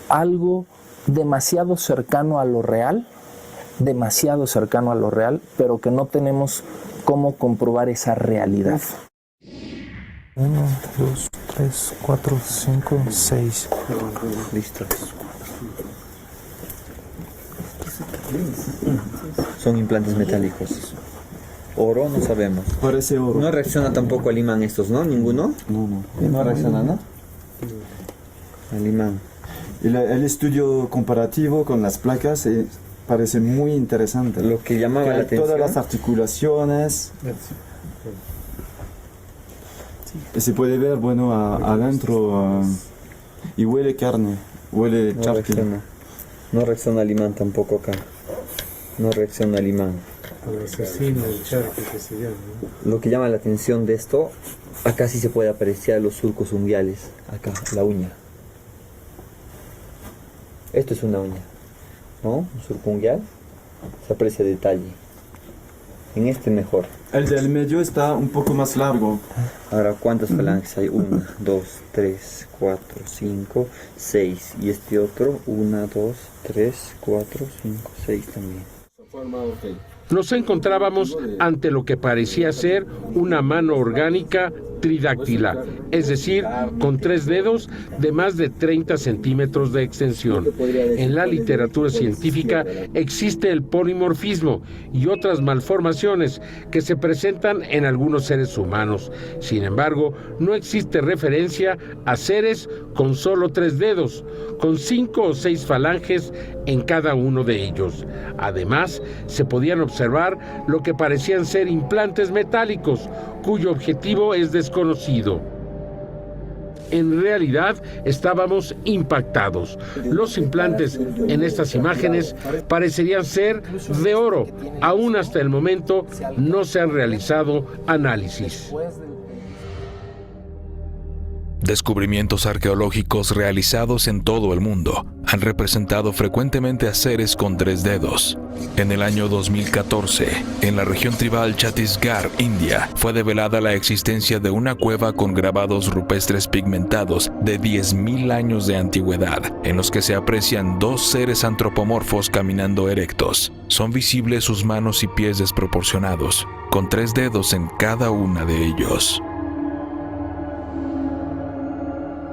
algo demasiado cercano a lo real, pero que no tenemos cómo comprobar esa realidad. 1, 2, 3, 4, 5, 6. Listo. Son implantes metálicos. Oro no sabemos. Parece oro. No reacciona tampoco al imán estos, ¿no? ¿Ninguno? No reacciona, ¿no? Al imán. El estudio comparativo con las placas parece muy interesante. Lo que llamaba la atención. Todas las articulaciones. Y se puede ver, bueno, adentro y huele carne, huele charqui. No reacciona al imán tampoco acá. No reacciona al imán. Al asesino, el charqui que se llama, ¿no? Lo que llama la atención de esto, acá sí se puede apreciar los surcos unguiales. Acá, la uña. Esto es una uña, ¿no? Un surco unguial. Se aprecia detalle. En este mejor. El del medio está un poco más largo. Ahora, ¿cuántas falanges hay? 1, 2, 3, 4, 5, 6. Y este otro, 1, 2, 3, 4, 5, 6 también. Nos encontrábamos ante lo que parecía ser una mano orgánica tridáctila, es decir, con 3 dedos de más de 30 centímetros de extensión. En la literatura científica existe el polimorfismo y otras malformaciones que se presentan en algunos seres humanos. Sin embargo, no existe referencia a seres con solo 3 dedos, con 5 o 6 falanges en cada uno de ellos. Además, se podían observar lo que parecían ser implantes metálicos, cuyo objetivo es desconocido. En realidad, estábamos impactados. Los implantes en estas imágenes parecerían ser de oro. Aún hasta el momento no se han realizado análisis. Descubrimientos arqueológicos realizados en todo el mundo han representado frecuentemente a seres con 3 dedos. En el año 2014, en la región tribal Chhattisgarh, India, fue develada la existencia de una cueva con grabados rupestres pigmentados de 10.000 años de antigüedad, en los que se aprecian 2 seres antropomorfos caminando erectos. Son visibles sus manos y pies desproporcionados, con 3 dedos en cada una de ellos.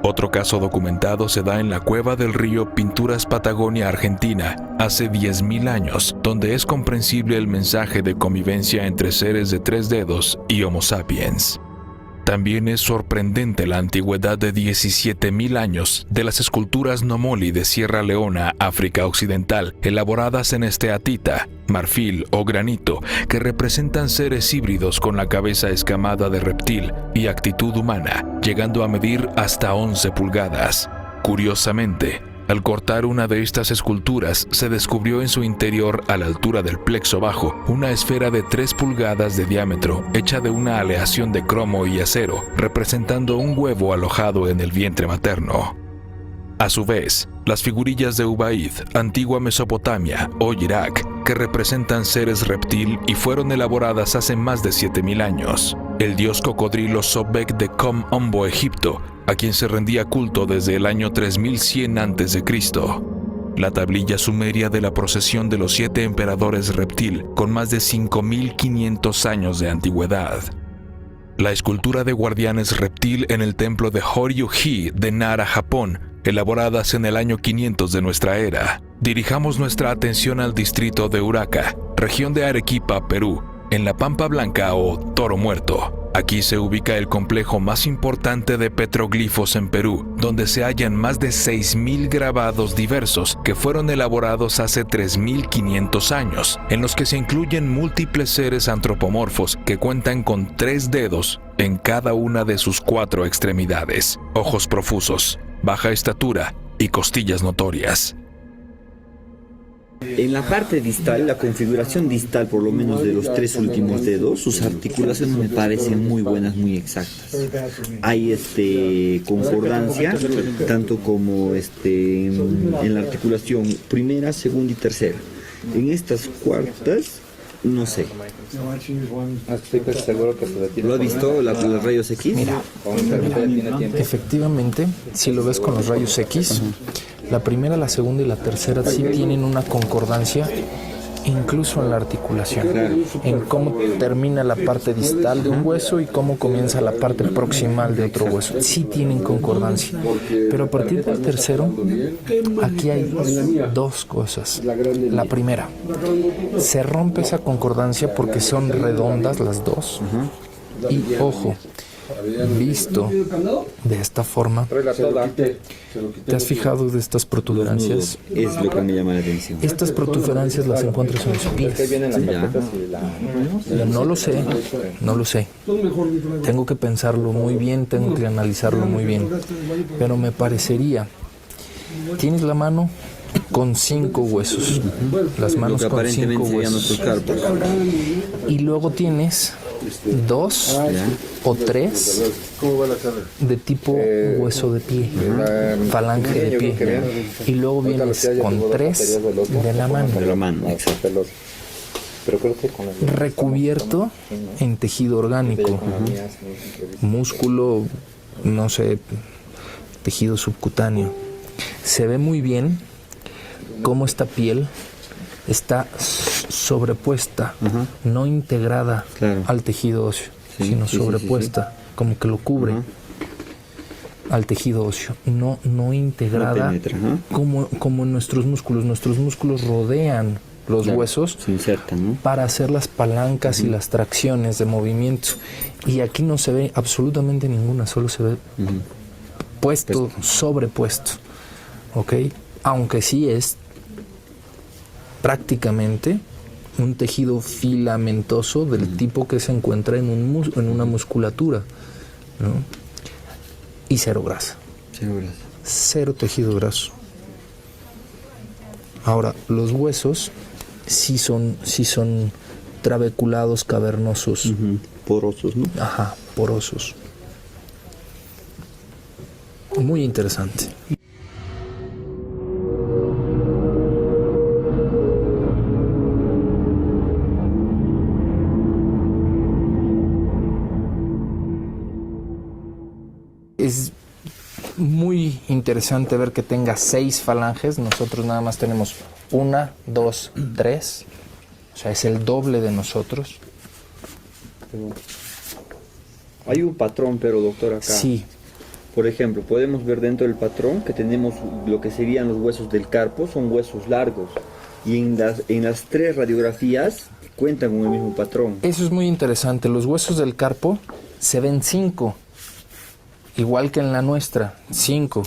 Otro caso documentado se da en la cueva del río Pinturas Patagonia, Argentina, hace 10.000 años, donde es comprensible el mensaje de convivencia entre seres de 3 dedos y Homo sapiens. También es sorprendente la antigüedad de 17.000 años de las esculturas Nomoli de Sierra Leona, África Occidental, elaboradas en esteatita, marfil o granito, que representan seres híbridos con la cabeza escamada de reptil y actitud humana, llegando a medir hasta 11 pulgadas. Curiosamente, al cortar una de estas esculturas, se descubrió en su interior, a la altura del plexo bajo, una esfera de 3 pulgadas de diámetro, hecha de una aleación de cromo y acero, representando un huevo alojado en el vientre materno. A su vez, las figurillas de Ubaid, antigua Mesopotamia o Irak, que representan seres reptil y fueron elaboradas hace más de 7.000 años. El dios cocodrilo Sobek de Kom Ombo, Egipto, a quien se rendía culto desde el año 3100 a.C. La tablilla sumeria de la procesión de los 7 emperadores reptil, con más de 5.500 años de antigüedad. La escultura de guardianes reptil en el templo de Horyuji de Nara, Japón, elaboradas en el año 500 de nuestra era. Dirijamos nuestra atención al distrito de Uraka, región de Arequipa, Perú, en la Pampa Blanca o Toro Muerto. Aquí se ubica el complejo más importante de petroglifos en Perú, donde se hallan más de 6.000 grabados diversos que fueron elaborados hace 3.500 años, en los que se incluyen múltiples seres antropomorfos que cuentan con 3 dedos en cada una de sus 4 extremidades, ojos profusos, baja estatura y costillas notorias. En la parte distal, la configuración distal, por lo menos de los 3 últimos dedos, sus articulaciones me parecen muy buenas, muy exactas. Hay concordancia, tanto como en la articulación primera, segunda y tercera. En estas cuartas No sé. ¿Lo has visto, los rayos X? Mira, efectivamente, si lo ves con los rayos X, la primera, la segunda y la tercera sí tienen una concordancia, incluso en la articulación, en cómo termina la parte distal de un hueso y cómo comienza la parte proximal de otro hueso. Sí tienen concordancia, pero a partir del tercero, aquí hay dos cosas. La primera, se rompe esa concordancia porque son redondas las dos. Y ojo, visto de esta forma, ¿te has fijado de estas protuberancias? Es lo que me llama la atención. Estas protuberancias las encuentras en los pies. No lo sé, no lo sé. Tengo que pensarlo muy bien, tengo que analizarlo muy bien. Pero me parecería, tienes la mano con 5 huesos, las manos con 5 huesos. Y luego tienes 2 o 3 de tipo hueso de pie, falange de pie, y luego vienes con 3 de la mano, recubierto en tejido orgánico, músculo, no sé, tejido subcutáneo. Se ve muy bien cómo esta piel está sobrepuesta, no integrada al tejido óseo, sino sobrepuesta, como que lo cubre al tejido óseo, no integrada como en nuestros músculos. Nuestros músculos rodean los huesos, se insertan, ¿no?, para hacer las palancas y las tracciones de movimiento. Y aquí no se ve absolutamente ninguna, solo se ve puesto, sobrepuesto, ¿ok? Aunque sí es prácticamente un tejido filamentoso del tipo que se encuentra en una musculatura, ¿no? Y cero grasa. Cero tejido graso. Ahora, los huesos sí son trabeculados, cavernosos. Porosos, ¿no? Ajá, porosos. Muy interesante. Es muy interesante ver que tenga 6 falanges. Nosotros nada más tenemos 1, 2, 3. O sea, es el doble de nosotros. Hay un patrón, pero doctor, acá. Sí. Por ejemplo, podemos ver dentro del patrón que tenemos lo que serían los huesos del carpo, son huesos largos. Y en las 3 radiografías cuentan con el mismo patrón. Eso es muy interesante. Los huesos del carpo se ven 5. Igual que en la nuestra, 5,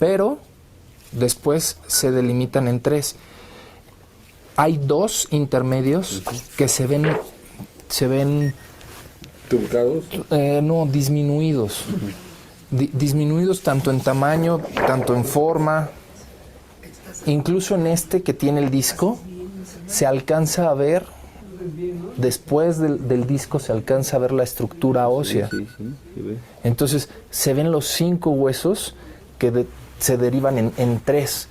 pero después se delimitan en 3. Hay 2 intermedios que se ven ¿truncados? No, disminuidos. Disminuidos tanto en tamaño, tanto en forma. Incluso en este que tiene el disco, se alcanza a ver, después del disco se alcanza a ver la estructura ósea. Entonces se ven los 5 huesos que se derivan en 3.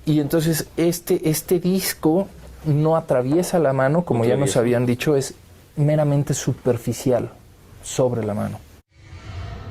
Y entonces este disco no atraviesa la mano, como ya nos habían dicho, es meramente superficial sobre la mano.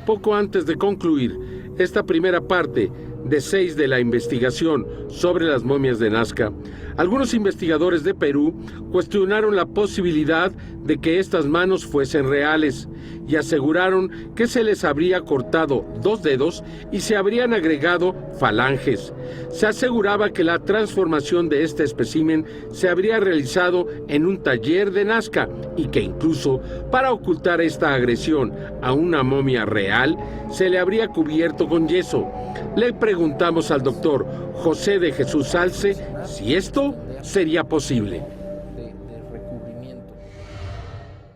Poco antes de concluir esta primera parte de 6 de la investigación sobre las momias de Nazca, algunos investigadores de Perú cuestionaron la posibilidad de que estas manos fuesen reales y aseguraron que se les habría cortado 2 dedos y se habrían agregado falanges. Se aseguraba que la transformación de este espécimen se habría realizado en un taller de Nazca y que incluso para ocultar esta agresión a una momia real se le habría cubierto con yeso. Le preguntamos al doctor José de Jesús Salce si esto sería posible.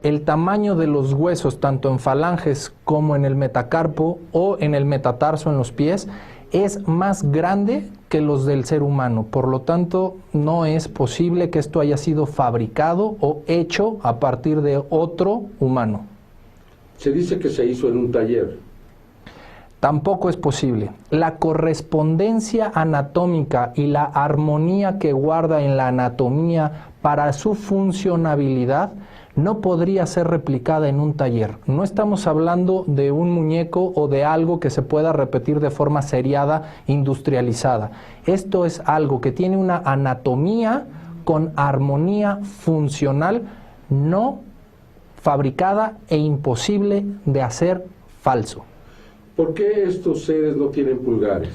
El tamaño de los huesos, tanto en falanges como en el metacarpo o en el metatarso en los pies, es más grande que los del ser humano. Por lo tanto, no es posible que esto haya sido fabricado o hecho a partir de otro humano. Se dice que se hizo en un taller. Tampoco es posible. La correspondencia anatómica y la armonía que guarda en la anatomía para su funcionabilidad no podría ser replicada en un taller. No estamos hablando de un muñeco o de algo que se pueda repetir de forma seriada, industrializada. Esto es algo que tiene una anatomía con armonía funcional, no fabricada e imposible de hacer falso. ¿Por qué estos seres no tienen pulgares?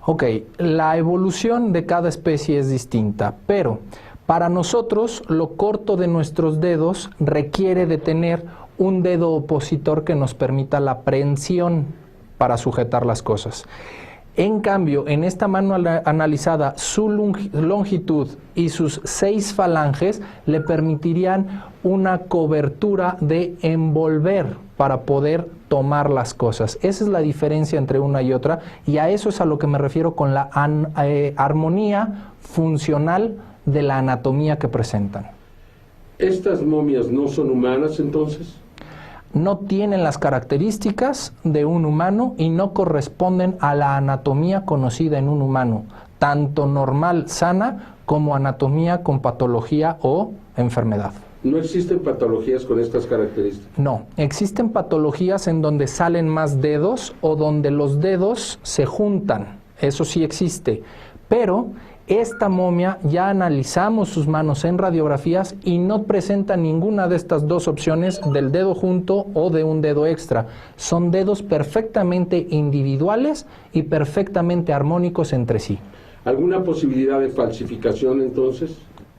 Ok, la evolución de cada especie es distinta, pero para nosotros lo corto de nuestros dedos requiere de tener un dedo opositor que nos permita la prensión para sujetar las cosas. En cambio, en esta mano analizada, su longitud y sus 6 falanges le permitirían una cobertura de envolver para poder tomar las cosas. Esa es la diferencia entre una y otra, y a eso es a lo que me refiero con la armonía funcional de la anatomía que presentan. ¿Estas momias no son humanas entonces? No tienen las características de un humano y no corresponden a la anatomía conocida en un humano, tanto normal, sana, como anatomía con patología o enfermedad. ¿No existen patologías con estas características? No, existen patologías en donde salen más dedos o donde los dedos se juntan, eso sí existe, pero esta momia ya analizamos sus manos en radiografías y no presenta ninguna de estas dos opciones del dedo junto o de un dedo extra. Son dedos perfectamente individuales y perfectamente armónicos entre sí. ¿Alguna posibilidad de falsificación entonces?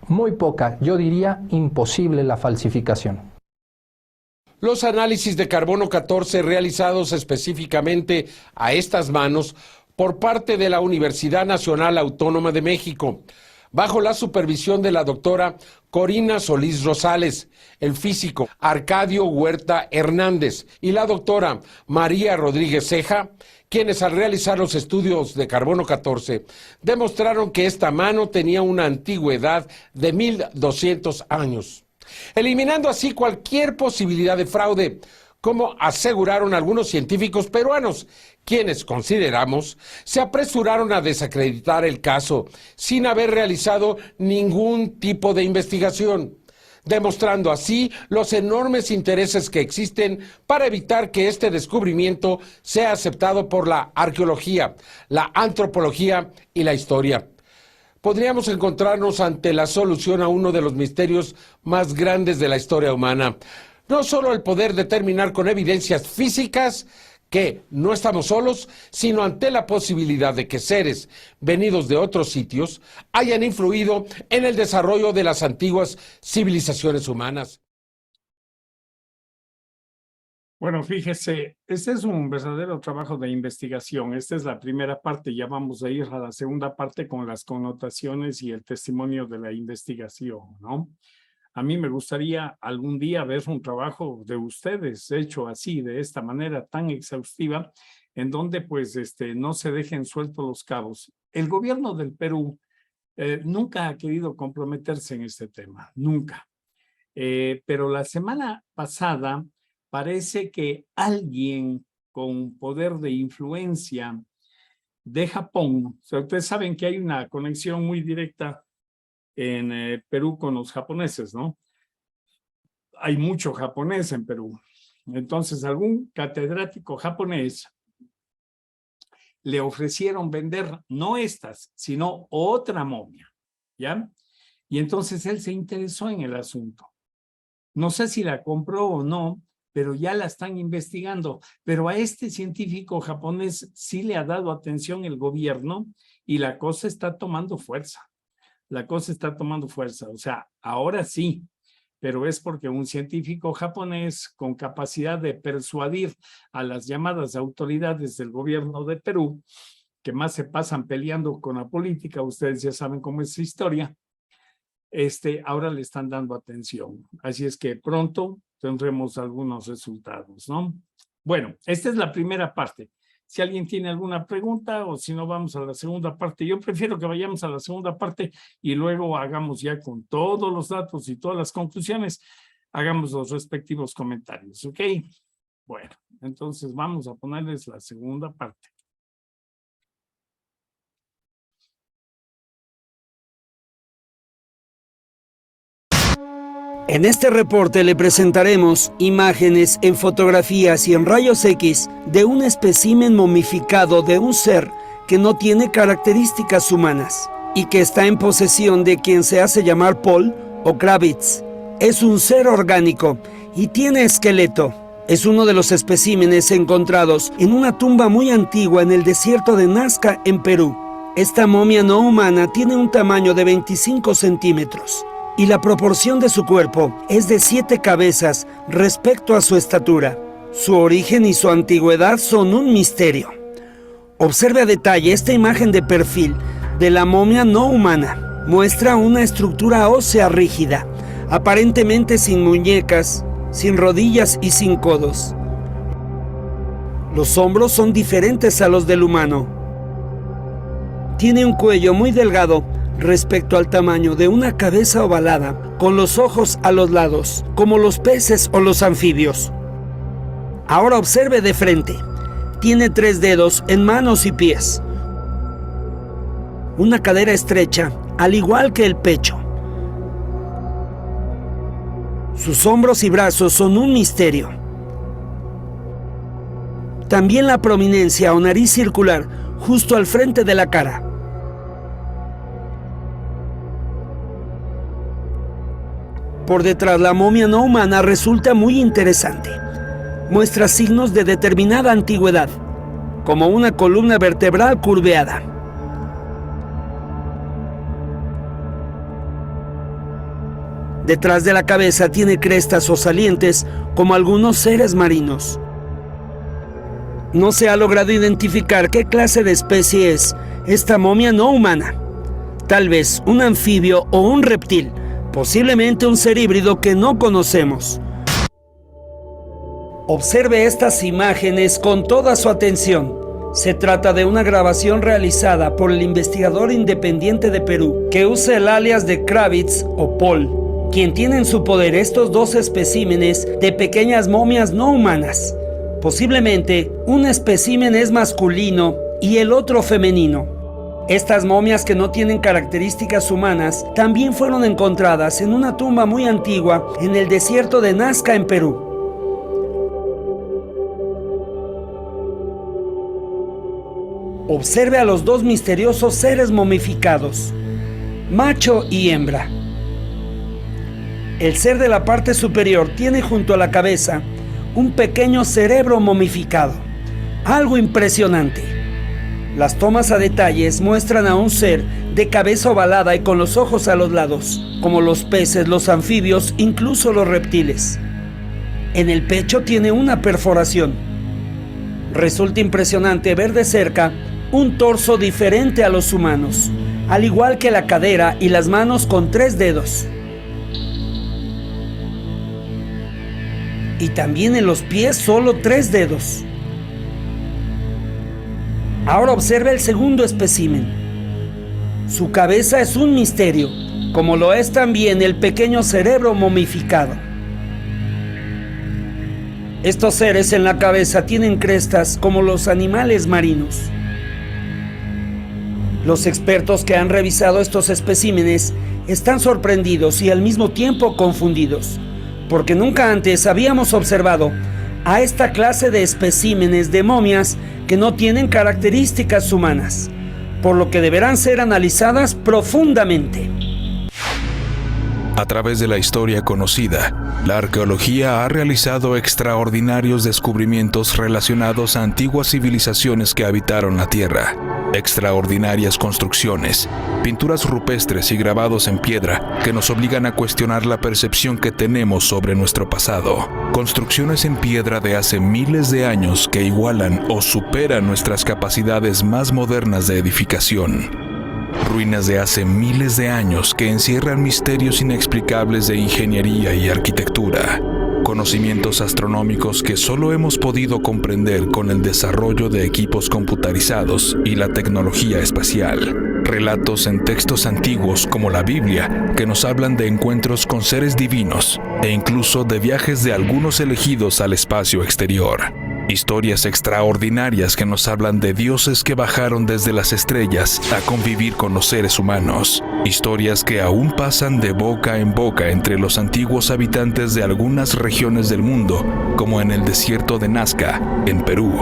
Muy poca, yo diría imposible la falsificación. Los análisis de carbono 14 realizados específicamente a estas manos por parte de la Universidad Nacional Autónoma de México, bajo la supervisión de la doctora Corina Solís Rosales, el físico Arcadio Huerta Hernández y la doctora María Rodríguez Ceja, quienes al realizar los estudios de carbono 14 demostraron que esta mano tenía una antigüedad de 1200 años, eliminando así cualquier posibilidad de fraude, como aseguraron algunos científicos peruanos, quienes, consideramos, se apresuraron a desacreditar el caso sin haber realizado ningún tipo de investigación, demostrando así los enormes intereses que existen para evitar que este descubrimiento sea aceptado por la arqueología, la antropología y la historia. Podríamos encontrarnos ante la solución a uno de los misterios más grandes de la historia humana. No solo el poder determinar con evidencias físicas que no estamos solos, sino ante la posibilidad de que seres venidos de otros sitios hayan influido en el desarrollo de las antiguas civilizaciones humanas. Bueno, fíjese, este es un verdadero trabajo de investigación. Esta es la primera parte, ya vamos a ir a la segunda parte con las connotaciones y el testimonio de la investigación, ¿no? A mí me gustaría algún día ver un trabajo de ustedes hecho así, de esta manera tan exhaustiva, en donde pues no se dejen sueltos los cabos. El gobierno del Perú nunca ha querido comprometerse en este tema, nunca. Pero la semana pasada parece que alguien con poder de influencia de Japón, o sea, ustedes saben que hay una conexión muy directa en Perú con los japoneses, ¿no? Hay mucho japonés en Perú. Entonces, algún catedrático japonés le ofrecieron vender no estas, sino otra momia, ¿ya? Y entonces él se interesó en el asunto. No sé si la compró o no, pero ya la están investigando. Pero a este científico japonés sí le ha dado atención el gobierno y la cosa está tomando fuerza. La cosa está tomando fuerza, o sea, ahora sí, pero es porque un científico japonés con capacidad de persuadir a las llamadas autoridades del gobierno de Perú, que más se pasan peleando con la política, ustedes ya saben cómo es su historia, ahora le están dando atención. Así es que pronto tendremos algunos resultados, ¿no? Bueno, esta es la primera parte. Si alguien tiene alguna pregunta o si no vamos a la segunda parte. Yo prefiero que vayamos a la segunda parte y luego hagamos ya con todos los datos y todas las conclusiones, hagamos los respectivos comentarios, ¿ok? Bueno, entonces vamos a ponerles la segunda parte. En este reporte le presentaremos imágenes en fotografías y en rayos X de un espécimen momificado de un ser que no tiene características humanas y que está en posesión de quien se hace llamar Paul o Kravitz. Es un ser orgánico y tiene esqueleto. Es uno de los especímenes encontrados en una tumba muy antigua en el desierto de Nazca, en Perú. Esta momia no humana tiene un tamaño de 25 centímetros. Y la proporción de su cuerpo es de 7 cabezas respecto a su estatura. Su origen y su antigüedad son un misterio. Observe a detalle esta imagen de perfil de la momia no humana. Muestra una estructura ósea rígida, aparentemente sin muñecas, sin rodillas y sin codos. Los hombros son diferentes a los del humano. Tiene un cuello muy delgado respecto al tamaño de una cabeza ovalada, con los ojos a los lados, como los peces o los anfibios. Ahora observe de frente. Tiene 3 dedos en manos y pies. Una cadera estrecha, al igual que el pecho. Sus hombros y brazos son un misterio. También la prominencia o nariz circular justo al frente de la cara. Por detrás, la momia no humana resulta muy interesante. Muestra signos de determinada antigüedad, como una columna vertebral curveada. Detrás de la cabeza tiene crestas o salientes, como algunos seres marinos. No se ha logrado identificar qué clase de especie es esta momia no humana. Tal vez un anfibio o un reptil, posiblemente un ser híbrido que no conocemos. Observe estas imágenes con toda su atención. Se trata de una grabación realizada por el investigador independiente de Perú, que usa el alias de Kravitz o Paul, quien tiene en su poder estos 2 especímenes de pequeñas momias no humanas. Posiblemente un espécimen es masculino y el otro femenino. Estas momias que no tienen características humanas también fueron encontradas en una tumba muy antigua en el desierto de Nazca, en Perú. Observe a los 2 misteriosos seres momificados, macho y hembra. El ser de la parte superior tiene junto a la cabeza un pequeño cerebro momificado, algo impresionante. Las tomas a detalles muestran a un ser de cabeza ovalada y con los ojos a los lados, como los peces, los anfibios, incluso los reptiles. En el pecho tiene una perforación. Resulta impresionante ver de cerca un torso diferente a los humanos, al igual que la cadera y las manos con 3 dedos. Y también en los pies solo 3 dedos. Ahora observe el segundo espécimen. Su cabeza es un misterio, como lo es también el pequeño cerebro momificado. Estos seres en la cabeza tienen crestas como los animales marinos. Los expertos que han revisado estos especímenes están sorprendidos y al mismo tiempo confundidos, porque nunca antes habíamos observado a esta clase de especímenes de momias que no tienen características humanas, por lo que deberán ser analizadas profundamente. A través de la historia conocida, la arqueología ha realizado extraordinarios descubrimientos relacionados a antiguas civilizaciones que habitaron la Tierra. Extraordinarias construcciones, pinturas rupestres y grabados en piedra que nos obligan a cuestionar la percepción que tenemos sobre nuestro pasado. Construcciones en piedra de hace miles de años que igualan o superan nuestras capacidades más modernas de edificación. Ruinas de hace miles de años que encierran misterios inexplicables de ingeniería y arquitectura. Conocimientos astronómicos que solo hemos podido comprender con el desarrollo de equipos computarizados y la tecnología espacial. Relatos en textos antiguos como la Biblia que nos hablan de encuentros con seres divinos e incluso de viajes de algunos elegidos al espacio exterior. Historias extraordinarias que nos hablan de dioses que bajaron desde las estrellas a convivir con los seres humanos. Historias que aún pasan de boca en boca entre los antiguos habitantes de algunas regiones del mundo, como en el desierto de Nazca, en Perú.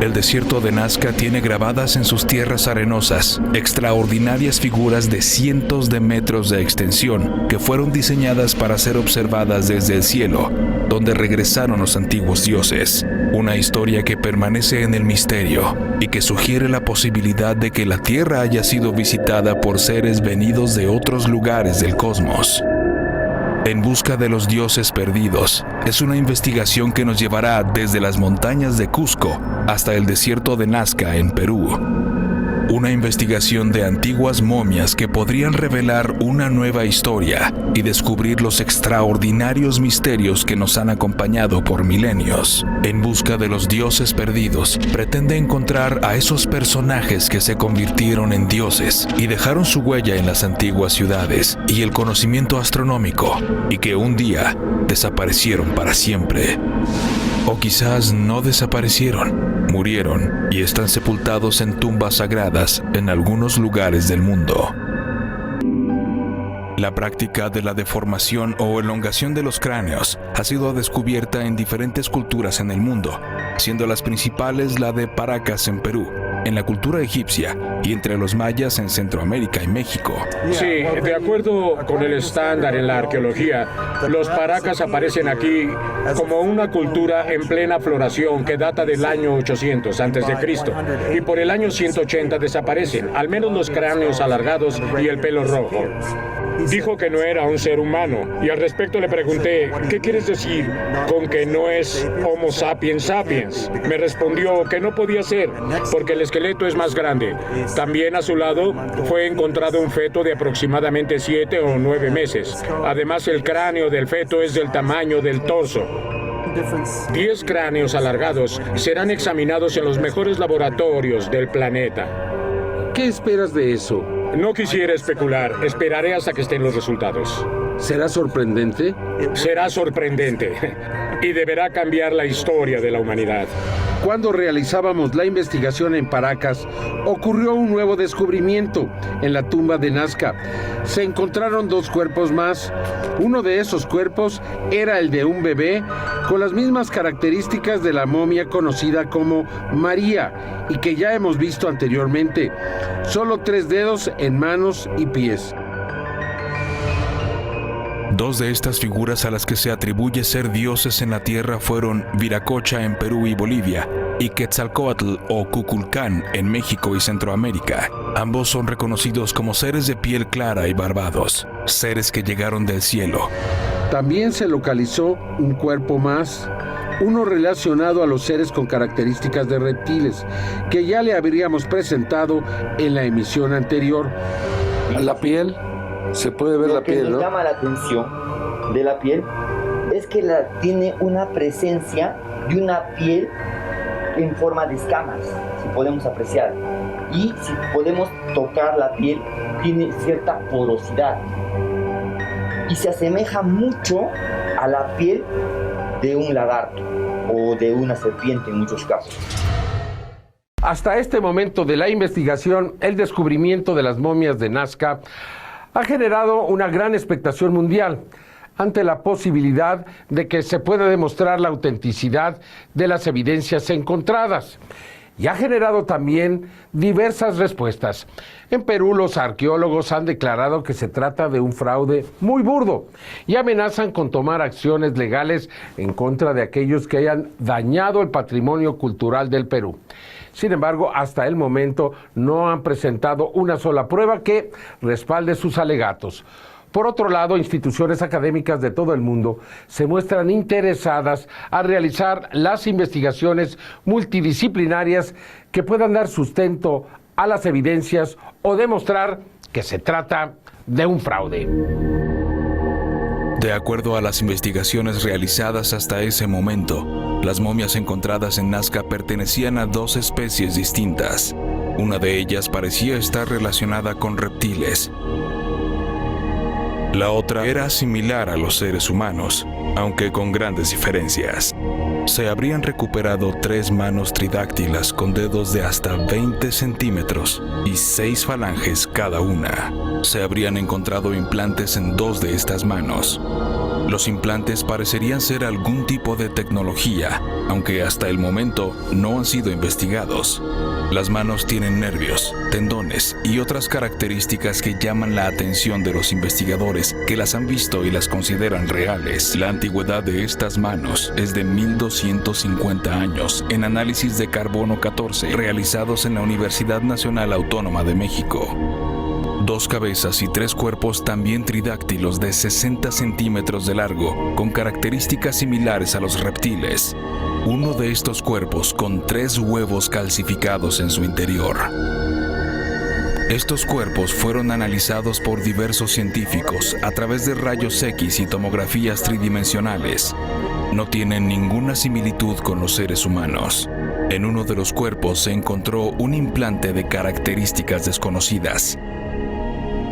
El desierto de Nazca tiene grabadas en sus tierras arenosas extraordinarias figuras de cientos de metros de extensión que fueron diseñadas para ser observadas desde el cielo, donde regresaron los antiguos dioses. Una historia que permanece en el misterio y que sugiere la posibilidad de que la Tierra haya sido visitada por seres venidos de otros lugares del cosmos. En busca de los dioses perdidos es una investigación que nos llevará desde las montañas de Cusco hasta el desierto de Nazca en Perú. Una investigación de antiguas momias que podrían revelar una nueva historia y descubrir los extraordinarios misterios que nos han acompañado por milenios. En busca de los dioses perdidos, pretende encontrar a esos personajes que se convirtieron en dioses y dejaron su huella en las antiguas ciudades y el conocimiento astronómico, y que un día desaparecieron para siempre. O quizás no desaparecieron, murieron y están sepultados en tumbas sagradas en algunos lugares del mundo. La práctica de la deformación o elongación de los cráneos ha sido descubierta en diferentes culturas en el mundo, siendo las principales la de Paracas en Perú, en la cultura egipcia y entre los mayas en Centroamérica y México. Sí, de acuerdo con el estándar en la arqueología, los Paracas aparecen aquí como una cultura en plena floración que data del año 800 a.C. y por el año 180 desaparecen, al menos los cráneos alargados y el pelo rojo. Dijo que no era un ser humano y al respecto le pregunté, ¿qué quieres decir con que no es Homo sapiens sapiens? Me respondió que no podía ser porque el esqueleto es más grande. También a su lado fue encontrado un feto de aproximadamente 7 o 9 meses. Además, el cráneo del feto es del tamaño del torso. 10 cráneos alargados serán examinados en los mejores laboratorios del planeta. ¿Qué esperas de eso? No quisiera especular, esperaré hasta que estén los resultados. ¿Será sorprendente? Será sorprendente y deberá cambiar la historia de la humanidad. Cuando realizábamos la investigación en Paracas, ocurrió un nuevo descubrimiento en la tumba de Nazca. Se encontraron 2 cuerpos más. Uno de esos cuerpos era el de un bebé con las mismas características de la momia conocida como María y que ya hemos visto anteriormente. Solo 3 dedos en manos y pies. 2 de estas figuras a las que se atribuye ser dioses en la tierra fueron Viracocha en Perú y Bolivia y Quetzalcóatl o Cuculcán en México y Centroamérica. Ambos son reconocidos como seres de piel clara y barbados, seres que llegaron del cielo. También se localizó un cuerpo más, uno relacionado a los seres con características de reptiles, que ya le habríamos presentado en la emisión anterior. La piel, se puede ver la piel, ¿no? Lo que nos llama la atención de la piel es que tiene una presencia de una piel en forma de escamas, si podemos apreciar. Y si podemos tocar la piel, tiene cierta porosidad. Y se asemeja mucho a la piel de un lagarto o de una serpiente en muchos casos. Hasta este momento de la investigación, el descubrimiento de las momias de Nazca ha generado una gran expectación mundial ante la posibilidad de que se pueda demostrar la autenticidad de las evidencias encontradas. Y ha generado también diversas respuestas. En Perú, los arqueólogos han declarado que se trata de un fraude muy burdo y amenazan con tomar acciones legales en contra de aquellos que hayan dañado el patrimonio cultural del Perú. Sin embargo, hasta el momento no han presentado una sola prueba que respalde sus alegatos. Por otro lado, instituciones académicas de todo el mundo se muestran interesadas a realizar las investigaciones multidisciplinarias que puedan dar sustento a las evidencias o demostrar que se trata de un fraude. De acuerdo a las investigaciones realizadas hasta ese momento, las momias encontradas en Nazca pertenecían a 2 especies distintas. Una de ellas parecía estar relacionada con reptiles. La otra era similar a los seres humanos, aunque con grandes diferencias. Se habrían recuperado 3 manos tridáctilas con dedos de hasta 20 centímetros y 6 falanges cada una. Se habrían encontrado implantes en 2 de estas manos. Los implantes parecerían ser algún tipo de tecnología, aunque hasta el momento no han sido investigados. Las manos tienen nervios, tendones y otras características que llaman la atención de los investigadores que las han visto y las consideran reales. La antigüedad de estas manos es de 1250 años en análisis de carbono 14 realizados en la Universidad Nacional Autónoma de México. 2 cabezas y 3 cuerpos también tridáctilos de 60 centímetros de largo, con características similares a los reptiles. Uno de estos cuerpos con 3 huevos calcificados en su interior. Estos cuerpos fueron analizados por diversos científicos a través de rayos X y tomografías tridimensionales. No tienen ninguna similitud con los seres humanos. En uno de los cuerpos se encontró un implante de características desconocidas.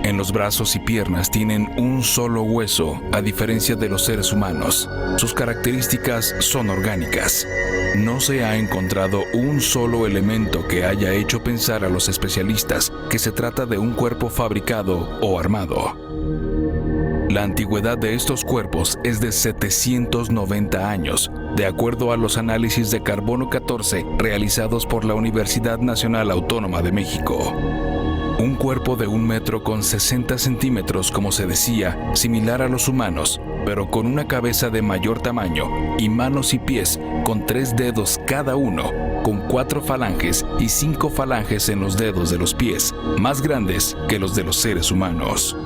En los brazos y piernas tienen un solo hueso, a diferencia de los seres humanos. Sus características son orgánicas. No se ha encontrado un solo elemento que haya hecho pensar a los especialistas que se trata de un cuerpo fabricado o armado. La antigüedad de estos cuerpos es de 790 años, de acuerdo a los análisis de carbono 14 realizados por la Universidad Nacional Autónoma de México. Un cuerpo de 1 metro con 60 centímetros, como se decía, similar a los humanos, pero con una cabeza de mayor tamaño y manos y pies con 3 dedos cada uno, con 4 falanges y 5 falanges en los dedos de los pies, más grandes que los de los seres humanos.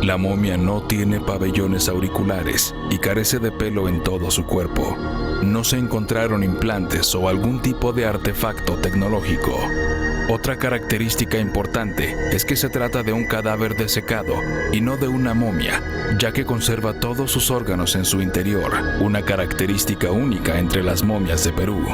La momia no tiene pabellones auriculares y carece de pelo en todo su cuerpo. No se encontraron implantes o algún tipo de artefacto tecnológico. Otra característica importante es que se trata de un cadáver desecado y no de una momia, ya que conserva todos sus órganos en su interior, una característica única entre las momias de Perú.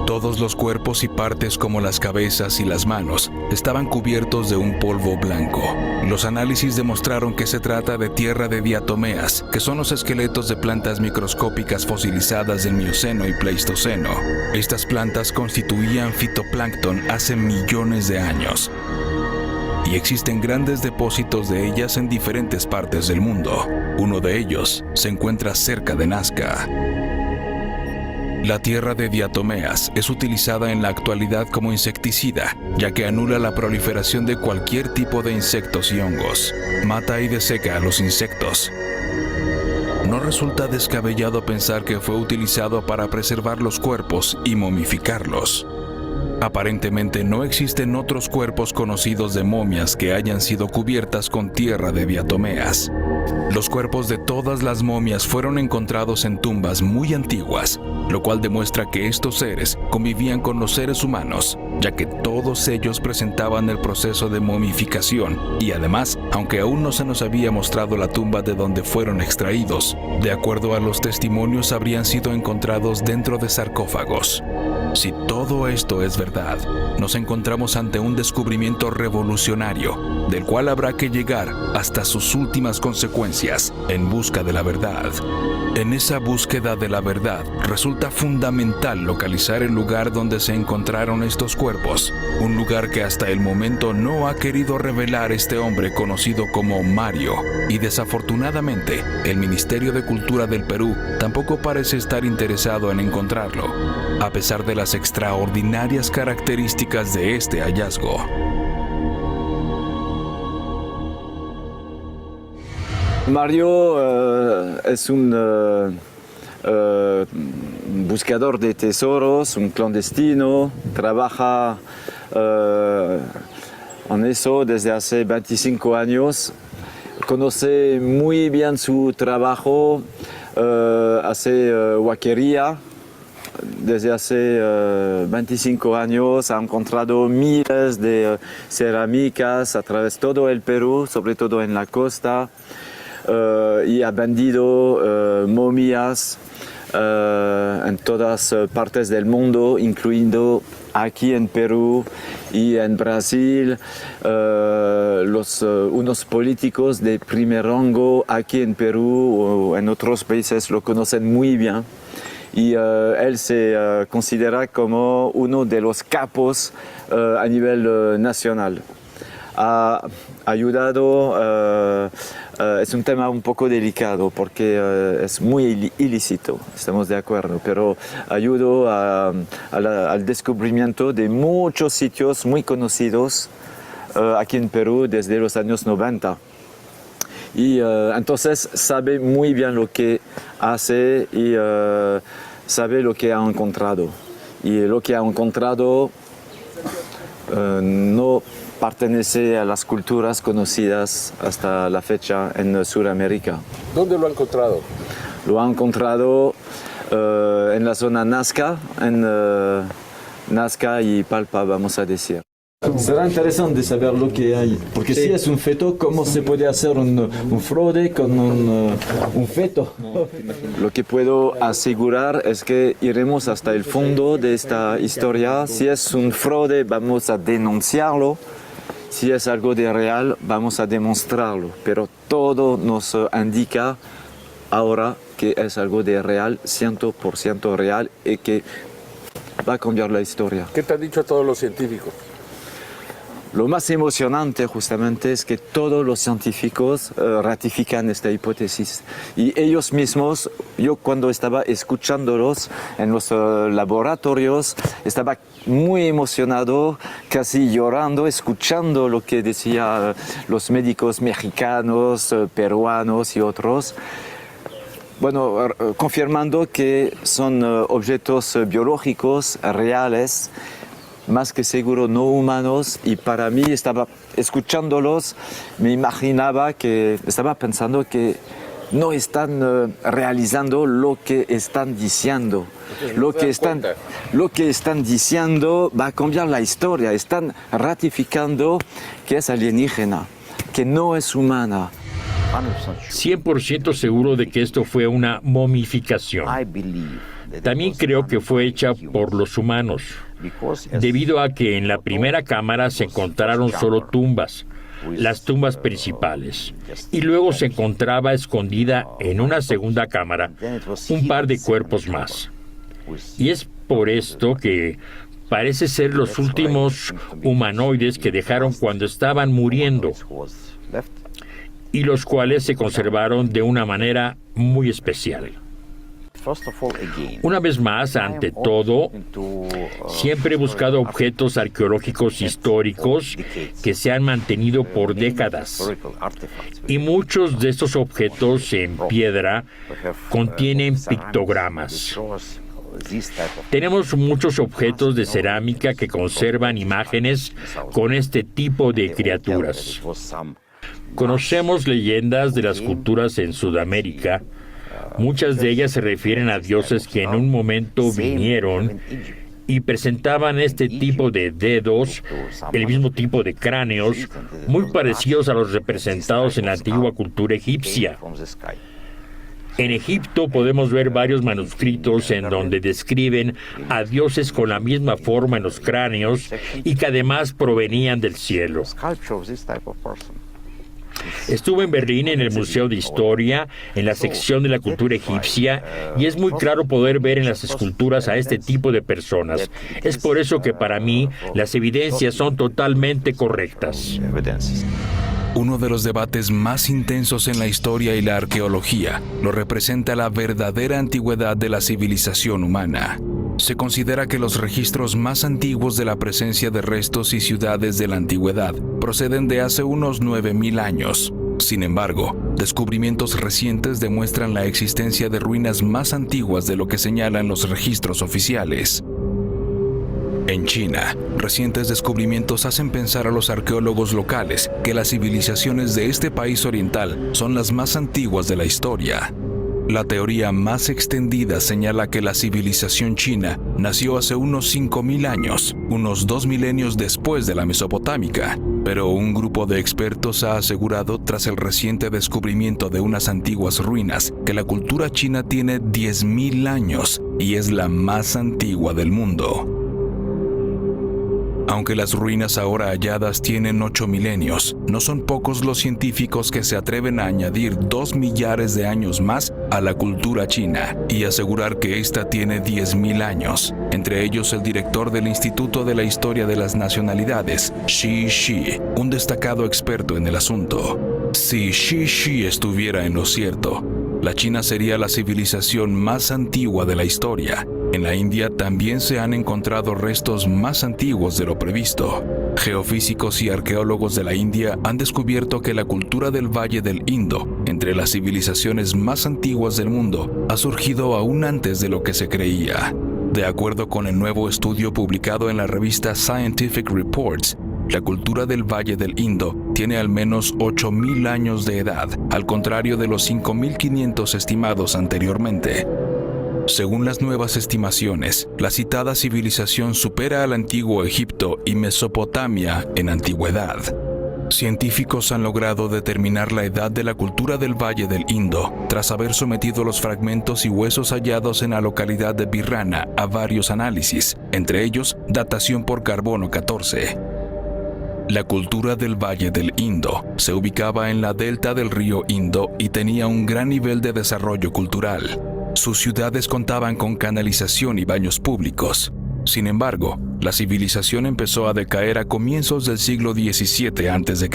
Todos los cuerpos y partes como las cabezas y las manos estaban cubiertos de un polvo blanco. Los análisis demostraron que se trata de tierra de diatomeas, que son los esqueletos de plantas microscópicas fosilizadas del Mioceno y Pleistoceno. Estas plantas constituían fitoplancton hace millones de años. Y existen grandes depósitos de ellas en diferentes partes del mundo. Uno de ellos se encuentra cerca de Nazca. La tierra de diatomeas es utilizada en la actualidad como insecticida, ya que anula la proliferación de cualquier tipo de insectos y hongos. Mata y deseca a los insectos. No resulta descabellado pensar que fue utilizado para preservar los cuerpos y momificarlos. Aparentemente no existen otros cuerpos conocidos de momias que hayan sido cubiertas con tierra de diatomeas. Los cuerpos de todas las momias fueron encontrados en tumbas muy antiguas, lo cual demuestra que estos seres convivían con los seres humanos, ya que todos ellos presentaban el proceso de momificación y además, aunque aún no se nos había mostrado la tumba de donde fueron extraídos, de acuerdo a los testimonios habrían sido encontrados dentro de sarcófagos. Si todo esto es verdad, nos encontramos ante un descubrimiento revolucionario, del cual habrá que llegar hasta sus últimas consecuencias en busca de la verdad. En esa búsqueda de la verdad, resulta fundamental localizar el lugar donde se encontraron estos cuerpos, un lugar que hasta el momento no ha querido revelar este hombre conocido como Mario, y desafortunadamente, el Ministerio de Cultura del Perú tampoco parece estar interesado en encontrarlo, a pesar de las extraordinarias características de este hallazgo. Mario es un buscador de tesoros, un clandestino, trabaja en eso desde hace 25 años, conoce muy bien su trabajo, hace huaquería. Desde hace 25 años ha encontrado miles de cerámicas a través de todo el Perú, sobre todo en la costa. y ha vendido momias en todas partes del mundo, incluyendo aquí en Perú y en Brasil. Unos políticos de primer rango aquí en Perú o en otros países lo conocen muy bien. Y él se considera como uno de los capos a nivel nacional. Ha ayudado, es un tema un poco delicado porque es muy ilícito, estamos de acuerdo, pero ayudó al descubrimiento de muchos sitios muy conocidos aquí en Perú desde los años 90. Y entonces sabe muy bien lo que hace y sabe lo que ha encontrado. Y lo que ha encontrado no pertenece a las culturas conocidas hasta la fecha en Sudamérica. ¿Dónde lo ha encontrado? Lo ha encontrado en la zona Nazca, Nazca y Palpa, vamos a decir. Será interesante saber lo que hay, porque si es un feto, ¿cómo se puede hacer un fraude con un feto? Lo que puedo asegurar es que iremos hasta el fondo de esta historia. Si es un fraude, vamos a denunciarlo. Si es algo de real, vamos a demostrarlo. Pero todo nos indica ahora que es algo de real, 100% real, y que va a cambiar la historia. ¿Qué te han dicho todos los científicos? Lo más emocionante justamente es que todos los científicos ratifican esta hipótesis y ellos mismos, yo cuando estaba escuchándolos en los laboratorios, estaba muy emocionado, casi llorando, escuchando lo que decían los médicos mexicanos, peruanos y otros. Bueno, confirmando que son objetos biológicos reales, más que seguro no humanos, y para mí estaba escuchándolos, me imaginaba que estaba pensando que no están realizando lo que están diciendo. Lo que están diciendo va a cambiar la historia, están ratificando que es alienígena, que no es humana. 100% seguro de que esto fue una momificación. También creo que fue hecha por los humanos, debido a que en la primera cámara se encontraron solo tumbas, las tumbas principales, y luego se encontraba escondida en una segunda cámara un par de cuerpos más. Y es por esto que parece ser los últimos humanoides que dejaron cuando estaban muriendo, y los cuales se conservaron de una manera muy especial. Una vez más, ante todo, siempre he buscado objetos arqueológicos históricos que se han mantenido por décadas. Y muchos de estos objetos en piedra contienen pictogramas. Tenemos muchos objetos de cerámica que conservan imágenes con este tipo de criaturas. Conocemos leyendas de las culturas en Sudamérica. Muchas de ellas se refieren a dioses que en un momento vinieron y presentaban este tipo de dedos, el mismo tipo de cráneos, muy parecidos a los representados en la antigua cultura egipcia. En Egipto podemos ver varios manuscritos en donde describen a dioses con la misma forma en los cráneos y que además provenían del cielo. Estuve en Berlín en el Museo de Historia, en la sección de la cultura egipcia, y es muy claro poder ver en las esculturas a este tipo de personas. Es por eso que para mí las evidencias son totalmente correctas. Uno de los debates más intensos en la historia y la arqueología lo representa la verdadera antigüedad de la civilización humana. Se considera que los registros más antiguos de la presencia de restos y ciudades de la antigüedad proceden de hace unos 9.000 años. Sin embargo, descubrimientos recientes demuestran la existencia de ruinas más antiguas de lo que señalan los registros oficiales. En China, recientes descubrimientos hacen pensar a los arqueólogos locales que las civilizaciones de este país oriental son las más antiguas de la historia. La teoría más extendida señala que la civilización china nació hace unos 5.000 años, unos 2 milenios después de la mesopotámica. Pero un grupo de expertos ha asegurado, tras el reciente descubrimiento de unas antiguas ruinas, que la cultura china tiene 10.000 años y es la más antigua del mundo. Aunque las ruinas ahora halladas tienen 8 milenios, no son pocos los científicos que se atreven a añadir 2 millares de años más a la cultura china y asegurar que ésta tiene 10.000 años, entre ellos el director del Instituto de la Historia de las Nacionalidades, Shi Shi, un destacado experto en el asunto. Si Shi Shi estuviera en lo cierto, la China sería la civilización más antigua de la historia. En la India también se han encontrado restos más antiguos de lo previsto. Geofísicos y arqueólogos de la India han descubierto que la cultura del Valle del Indo, entre las civilizaciones más antiguas del mundo, ha surgido aún antes de lo que se creía. De acuerdo con el nuevo estudio publicado en la revista Scientific Reports, la cultura del Valle del Indo tiene al menos 8.000 años de edad, al contrario de los 5.500 estimados anteriormente. Según las nuevas estimaciones, la citada civilización supera al antiguo Egipto y Mesopotamia en antigüedad. Científicos han logrado determinar la edad de la cultura del Valle del Indo tras haber sometido los fragmentos y huesos hallados en la localidad de Birrana a varios análisis, entre ellos datación por carbono 14. La cultura del Valle del Indo se ubicaba en la delta del río Indo y tenía un gran nivel de desarrollo cultural. Sus ciudades contaban con canalización y baños públicos. Sin embargo, la civilización empezó a decaer a comienzos del siglo XVII a.C.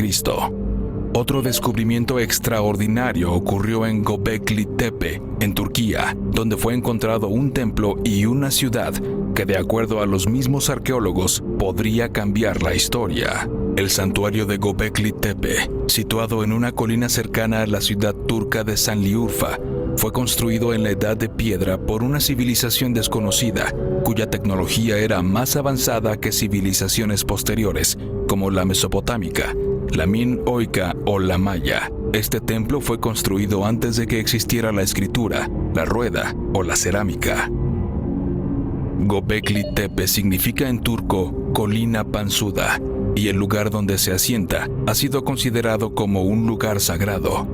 Otro descubrimiento extraordinario ocurrió en Göbekli Tepe, en Turquía, donde fue encontrado un templo y una ciudad que, de acuerdo a los mismos arqueólogos, podría cambiar la historia. El santuario de Göbekli Tepe, situado en una colina cercana a la ciudad turca de Sanliurfa, fue construido en la Edad de Piedra por una civilización desconocida, cuya tecnología era más avanzada que civilizaciones posteriores, como la mesopotámica, la minoica o la maya. Este templo fue construido antes de que existiera la escritura, la rueda o la cerámica. Göbekli Tepe significa en turco colina panzuda, y el lugar donde se asienta ha sido considerado como un lugar sagrado.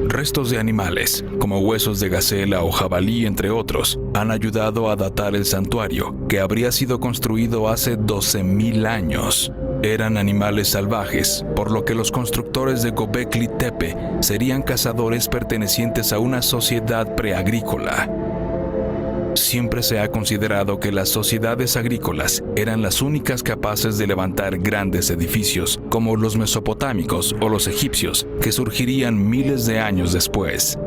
Restos de animales, como huesos de gacela o jabalí, entre otros, han ayudado a datar el santuario, que habría sido construido hace 12.000 años. Eran animales salvajes, por lo que los constructores de Göbekli Tepe serían cazadores pertenecientes a una sociedad preagrícola. Siempre se ha considerado que las sociedades agrícolas eran las únicas capaces de levantar grandes edificios, como los mesopotámicos o los egipcios, que surgirían miles de años después.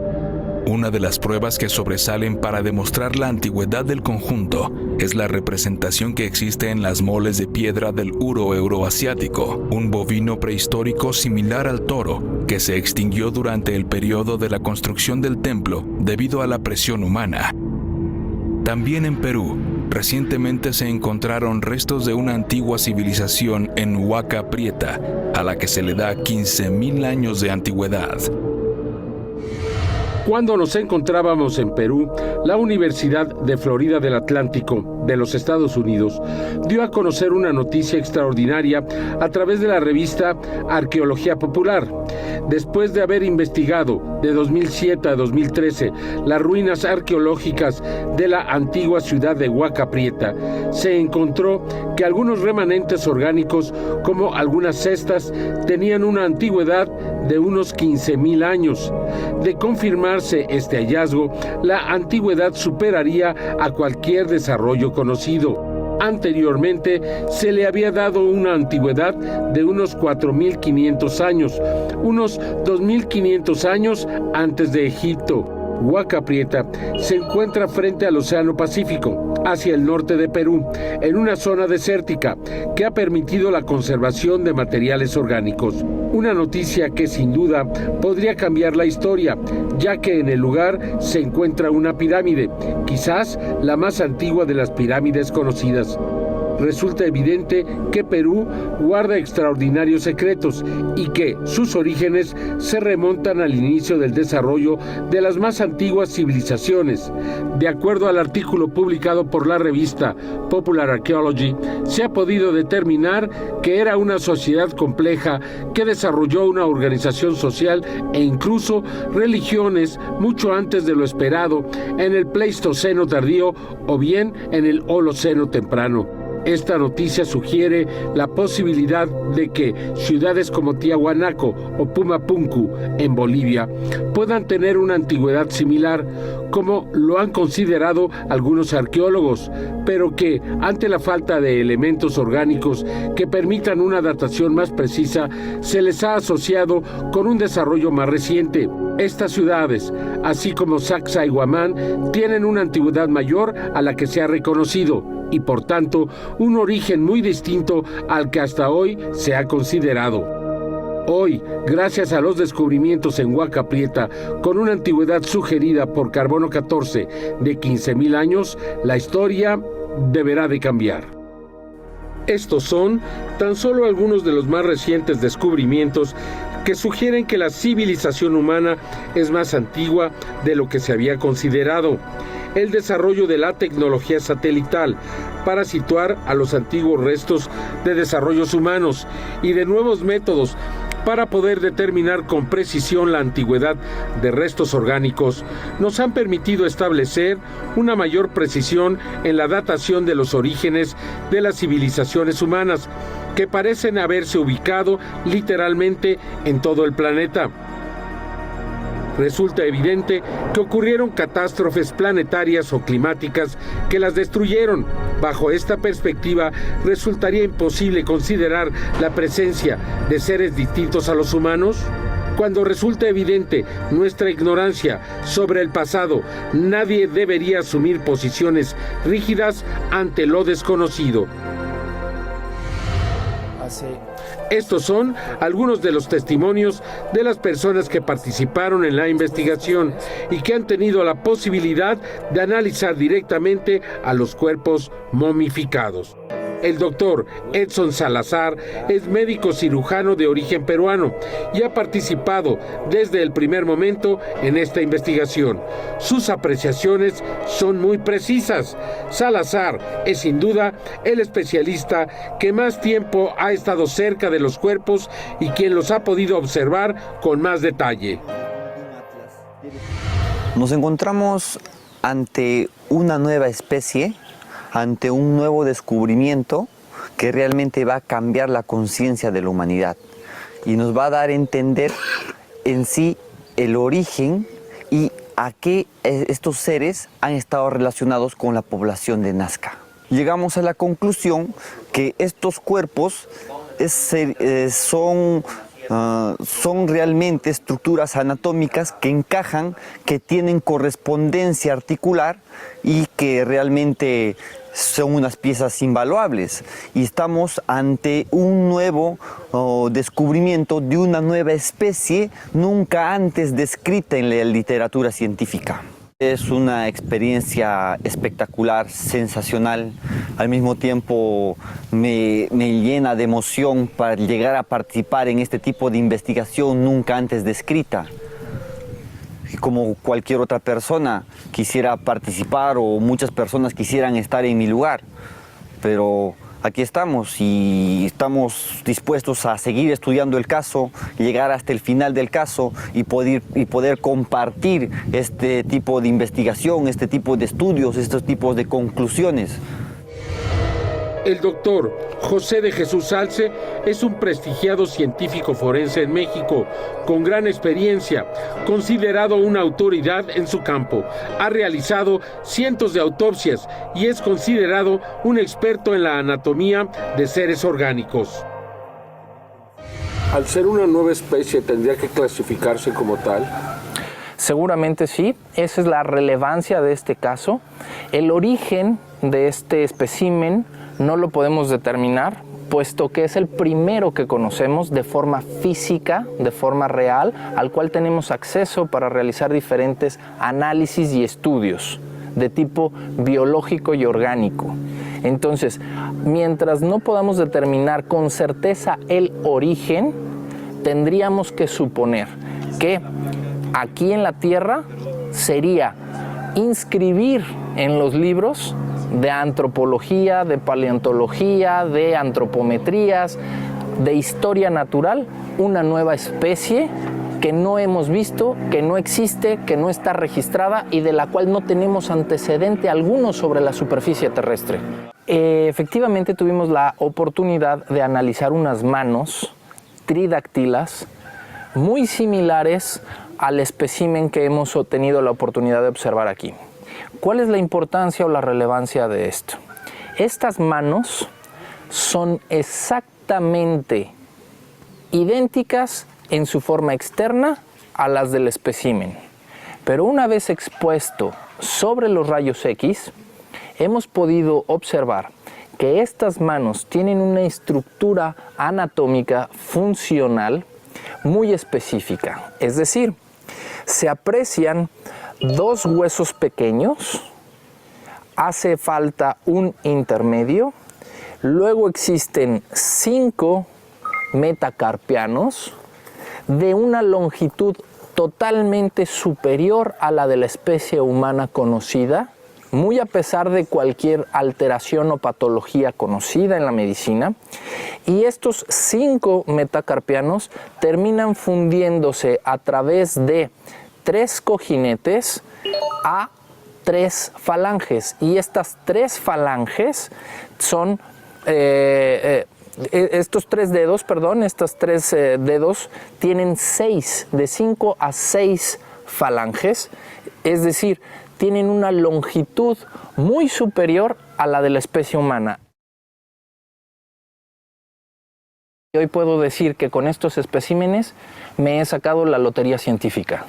Una de las pruebas que sobresalen para demostrar la antigüedad del conjunto es la representación que existe en las moles de piedra del uro euroasiático, un bovino prehistórico similar al toro, que se extinguió durante el periodo de la construcción del templo debido a la presión humana. También en Perú, recientemente se encontraron restos de una antigua civilización en Huaca Prieta, a la que se le da 15.000 años de antigüedad. Cuando nos encontrábamos en Perú, la Universidad de Florida del Atlántico de los Estados Unidos dio a conocer una noticia extraordinaria a través de la revista Arqueología Popular. Después de haber investigado de 2007 a 2013 las ruinas arqueológicas de la antigua ciudad de Huaca Prieta, se encontró que algunos remanentes orgánicos, como algunas cestas, tenían una antigüedad de unos 15.000 años. De confirmarse este hallazgo, la antigüedad superaría a cualquier desarrollo conocido. Anteriormente se le había dado una antigüedad de unos 4.500 años, unos 2.500 años antes de Egipto. Huaca Prieta se encuentra frente al Océano Pacífico, hacia el norte de Perú, en una zona desértica que ha permitido la conservación de materiales orgánicos. Una noticia que sin duda podría cambiar la historia, ya que en el lugar se encuentra una pirámide, quizás la más antigua de las pirámides conocidas. resulta evidente que Perú guarda extraordinarios secretos y que sus orígenes se remontan al inicio del desarrollo de las más antiguas civilizaciones. De acuerdo al artículo publicado por la revista Popular Archaeology, se ha podido determinar que era una sociedad compleja que desarrolló una organización social e incluso religiones mucho antes de lo esperado en el Pleistoceno tardío o bien en el Holoceno temprano. Esta noticia sugiere la posibilidad de que ciudades como Tiahuanaco o Pumapunku en Bolivia puedan tener una antigüedad similar, como lo han considerado algunos arqueólogos, pero que ante la falta de elementos orgánicos que permitan una datación más precisa, se les ha asociado con un desarrollo más reciente. Estas ciudades, así como Sacsayhuamán, tienen una antigüedad mayor a la que se ha reconocido y, por tanto, un origen muy distinto al que hasta hoy se ha considerado. Hoy, gracias a los descubrimientos en Huaca Prieta, con una antigüedad sugerida por carbono 14 de 15.000 años, la historia deberá de cambiar. Estos son tan solo algunos de los más recientes descubrimientos que sugieren que la civilización humana es más antigua de lo que se había considerado. El desarrollo de la tecnología satelital para situar a los antiguos restos de desarrollos humanos y de nuevos métodos para poder determinar con precisión la antigüedad de restos orgánicos nos han permitido establecer una mayor precisión en la datación de los orígenes de las civilizaciones humanas, que parecen haberse ubicado literalmente en todo el planeta. Resulta evidente que ocurrieron catástrofes planetarias o climáticas que las destruyeron. Bajo esta perspectiva, resultaría imposible considerar la presencia de seres distintos a los humanos. Cuando resulta evidente nuestra ignorancia sobre el pasado, nadie debería asumir posiciones rígidas ante lo desconocido. Estos son algunos de los testimonios de las personas que participaron en la investigación y que han tenido la posibilidad de analizar directamente a los cuerpos momificados. El doctor Edson Salazar es médico cirujano de origen peruano y ha participado desde el primer momento en esta investigación. Sus apreciaciones son muy precisas. Salazar es sin duda el especialista que más tiempo ha estado cerca de los cuerpos y quien los ha podido observar con más detalle. Nos encontramos ante una nueva especie, ante un nuevo descubrimiento que realmente va a cambiar la conciencia de la humanidad y nos va a dar a entender en sí el origen y a qué estos seres han estado relacionados con la población de Nazca. Llegamos a la conclusión que estos cuerpos son realmente estructuras anatómicas que encajan, que tienen correspondencia articular y que realmente son unas piezas invaluables. Y estamos ante un nuevo descubrimiento de una nueva especie nunca antes descrita en la literatura científica. Es una experiencia espectacular, sensacional. Al mismo tiempo me llena de emoción para llegar a participar en este tipo de investigación nunca antes descrita. Y como cualquier otra persona quisiera participar o muchas personas quisieran estar en mi lugar, pero aquí estamos y estamos dispuestos a seguir estudiando el caso, llegar hasta el final del caso y poder compartir este tipo de investigación, este tipo de estudios, estos tipos de conclusiones. El doctor José de Jesús Salce es un prestigiado científico forense en México, con gran experiencia, considerado una autoridad en su campo. Ha realizado cientos de autopsias y es considerado un experto en la anatomía de seres orgánicos. Al ser una nueva especie, ¿tendría que clasificarse como tal? Seguramente sí, esa es la relevancia de este caso. El origen de este espécimen no lo podemos determinar, puesto que es el primero que conocemos de forma física, de forma real, al cual tenemos acceso para realizar diferentes análisis y estudios de tipo biológico y orgánico. Entonces, mientras no podamos determinar con certeza el origen, tendríamos que suponer que aquí en la Tierra sería inscribir en los libros de antropología, de paleontología, de antropometrías, de historia natural, una nueva especie que no hemos visto, que no existe, que no está registrada y de la cual no tenemos antecedente alguno sobre la superficie terrestre. Efectivamente tuvimos la oportunidad de analizar unas manos tridactilas muy similares al espécimen que hemos tenido la oportunidad de observar aquí. ¿Cuál es la importancia o la relevancia de esto? Estas manos son exactamente idénticas en su forma externa a las del espécimen, pero una vez expuesto sobre los rayos X, hemos podido observar que estas manos tienen una estructura anatómica funcional muy específica, es decir, se aprecian 2 huesos pequeños, hace falta un intermedio, luego existen 5 metacarpianos de una longitud totalmente superior a la de la especie humana conocida, muy a pesar de cualquier alteración o patología conocida en la medicina, y estos 5 metacarpianos terminan fundiéndose a través de 3 cojinetes a 3 falanges, y estas 3 falanges son estos 3 dedos, estos 3 dedos tienen 6, de 5 a 6 falanges, es decir, tienen una longitud muy superior a la de la especie humana. Hoy puedo decir que con estos especímenes me he sacado la lotería científica.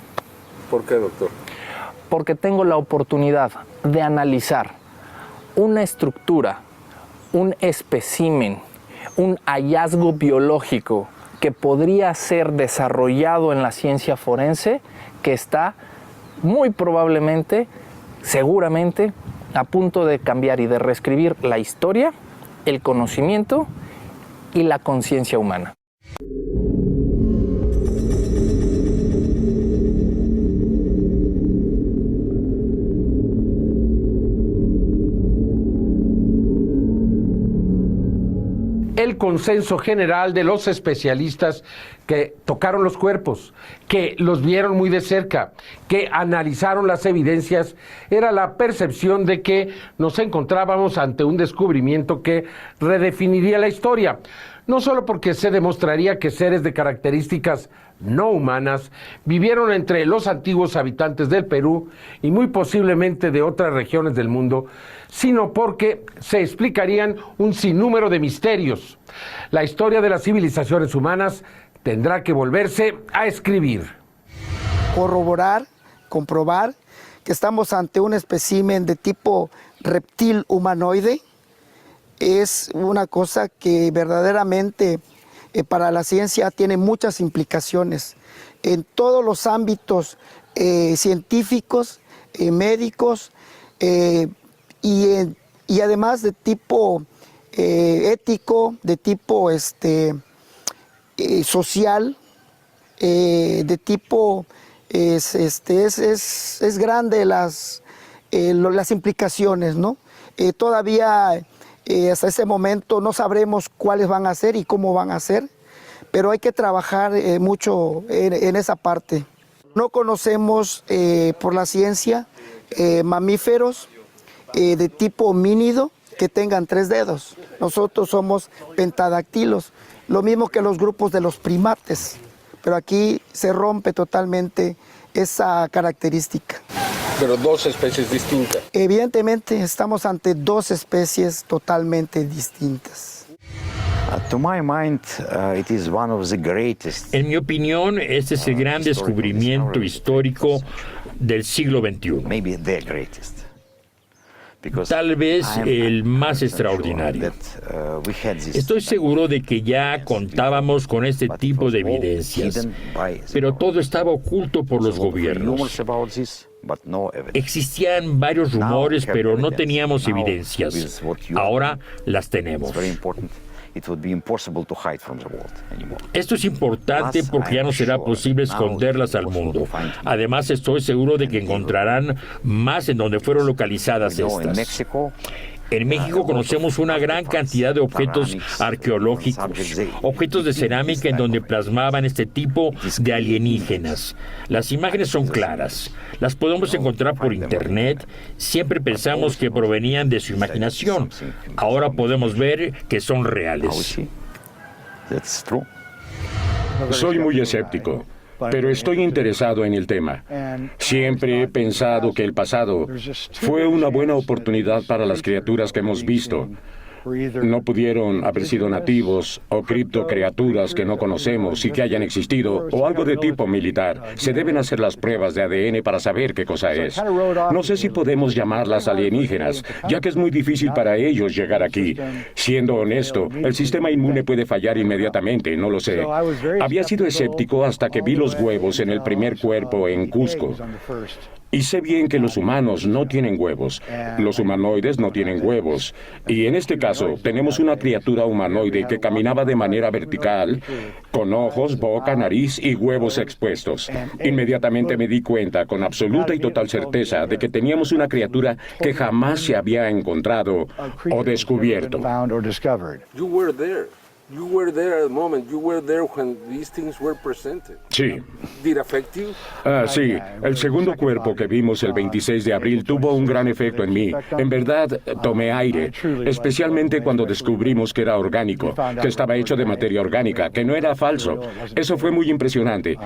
¿Por qué, doctor? Porque tengo la oportunidad de analizar una estructura, un espécimen, un hallazgo biológico que podría ser desarrollado en la ciencia forense, que está muy probablemente, seguramente, a punto de cambiar y de reescribir la historia, el conocimiento y la conciencia humana. El consenso general de los especialistas que tocaron los cuerpos, que los vieron muy de cerca, que analizaron las evidencias, era la percepción de que nos encontrábamos ante un descubrimiento que redefiniría la historia, no solo porque se demostraría que seres de características no humanas vivieron entre los antiguos habitantes del Perú y muy posiblemente de otras regiones del mundo, sino porque se explicarían un sinnúmero de misterios. La historia de las civilizaciones humanas tendrá que volverse a escribir. Corroborar, comprobar que estamos ante un espécimen de tipo reptil humanoide es una cosa que verdaderamente para la ciencia tiene muchas implicaciones en todos los ámbitos científicos, médicos y además de tipo ético, de tipo social, de tipo es grande las implicaciones, ¿no? Todavía hasta ese momento no sabremos cuáles van a ser y cómo van a ser, pero hay que trabajar mucho en esa parte. No conocemos por la ciencia mamíferos de tipo homínido que tengan 3 dedos. Nosotros somos pentadactilos, lo mismo que los grupos de los primates, pero aquí se rompe totalmente esa característica. Pero 2 especies distintas. Evidentemente estamos ante 2 especies totalmente distintas. En mi opinión, este es el gran descubrimiento histórico del siglo XXI. Tal vez el más extraordinario. Estoy seguro de que ya contábamos con este tipo de evidencias, pero todo estaba oculto por los gobiernos. Existían varios rumores, pero no teníamos evidencias. Ahora las tenemos. Esto es importante porque ya no será posible esconderlas al mundo. Además, estoy seguro de que encontrarán más en donde fueron localizadas estas. En México conocemos una gran cantidad de objetos arqueológicos, objetos de cerámica en donde plasmaban este tipo de alienígenas. Las imágenes son claras, las podemos encontrar por internet. Siempre pensamos que provenían de su imaginación. Ahora podemos ver que son reales. Soy muy escéptico, pero estoy interesado en el tema. Siempre he pensado que el pasado fue una buena oportunidad para las criaturas que hemos visto. No pudieron haber sido nativos o criptocriaturas que no conocemos y que hayan existido, o algo de tipo militar. Se deben hacer las pruebas de ADN para saber qué cosa es. No sé si podemos llamarlas alienígenas, ya que es muy difícil para ellos llegar aquí. Siendo honesto, el sistema inmune puede fallar inmediatamente, no lo sé. Había sido escéptico hasta que vi los huevos en el primer cuerpo en Cusco. Y sé bien que los humanos no tienen huevos. Los humanoides no tienen huevos. Y en este caso, tenemos una criatura humanoide que caminaba de manera vertical, con ojos, boca, nariz y huevos expuestos. Inmediatamente me di cuenta, con absoluta y total certeza, de que teníamos una criatura que jamás se había encontrado o descubierto. You were there at the moment. You were there when these things were presented. Sí. Did it affect you? Sí. El segundo cuerpo que vimos el 26 de abril tuvo un gran efecto en mí. En verdad, tomé aire, especialmente cuando descubrimos que era orgánico, que estaba hecho de materia orgánica, que no era falso. Eso fue muy impresionante.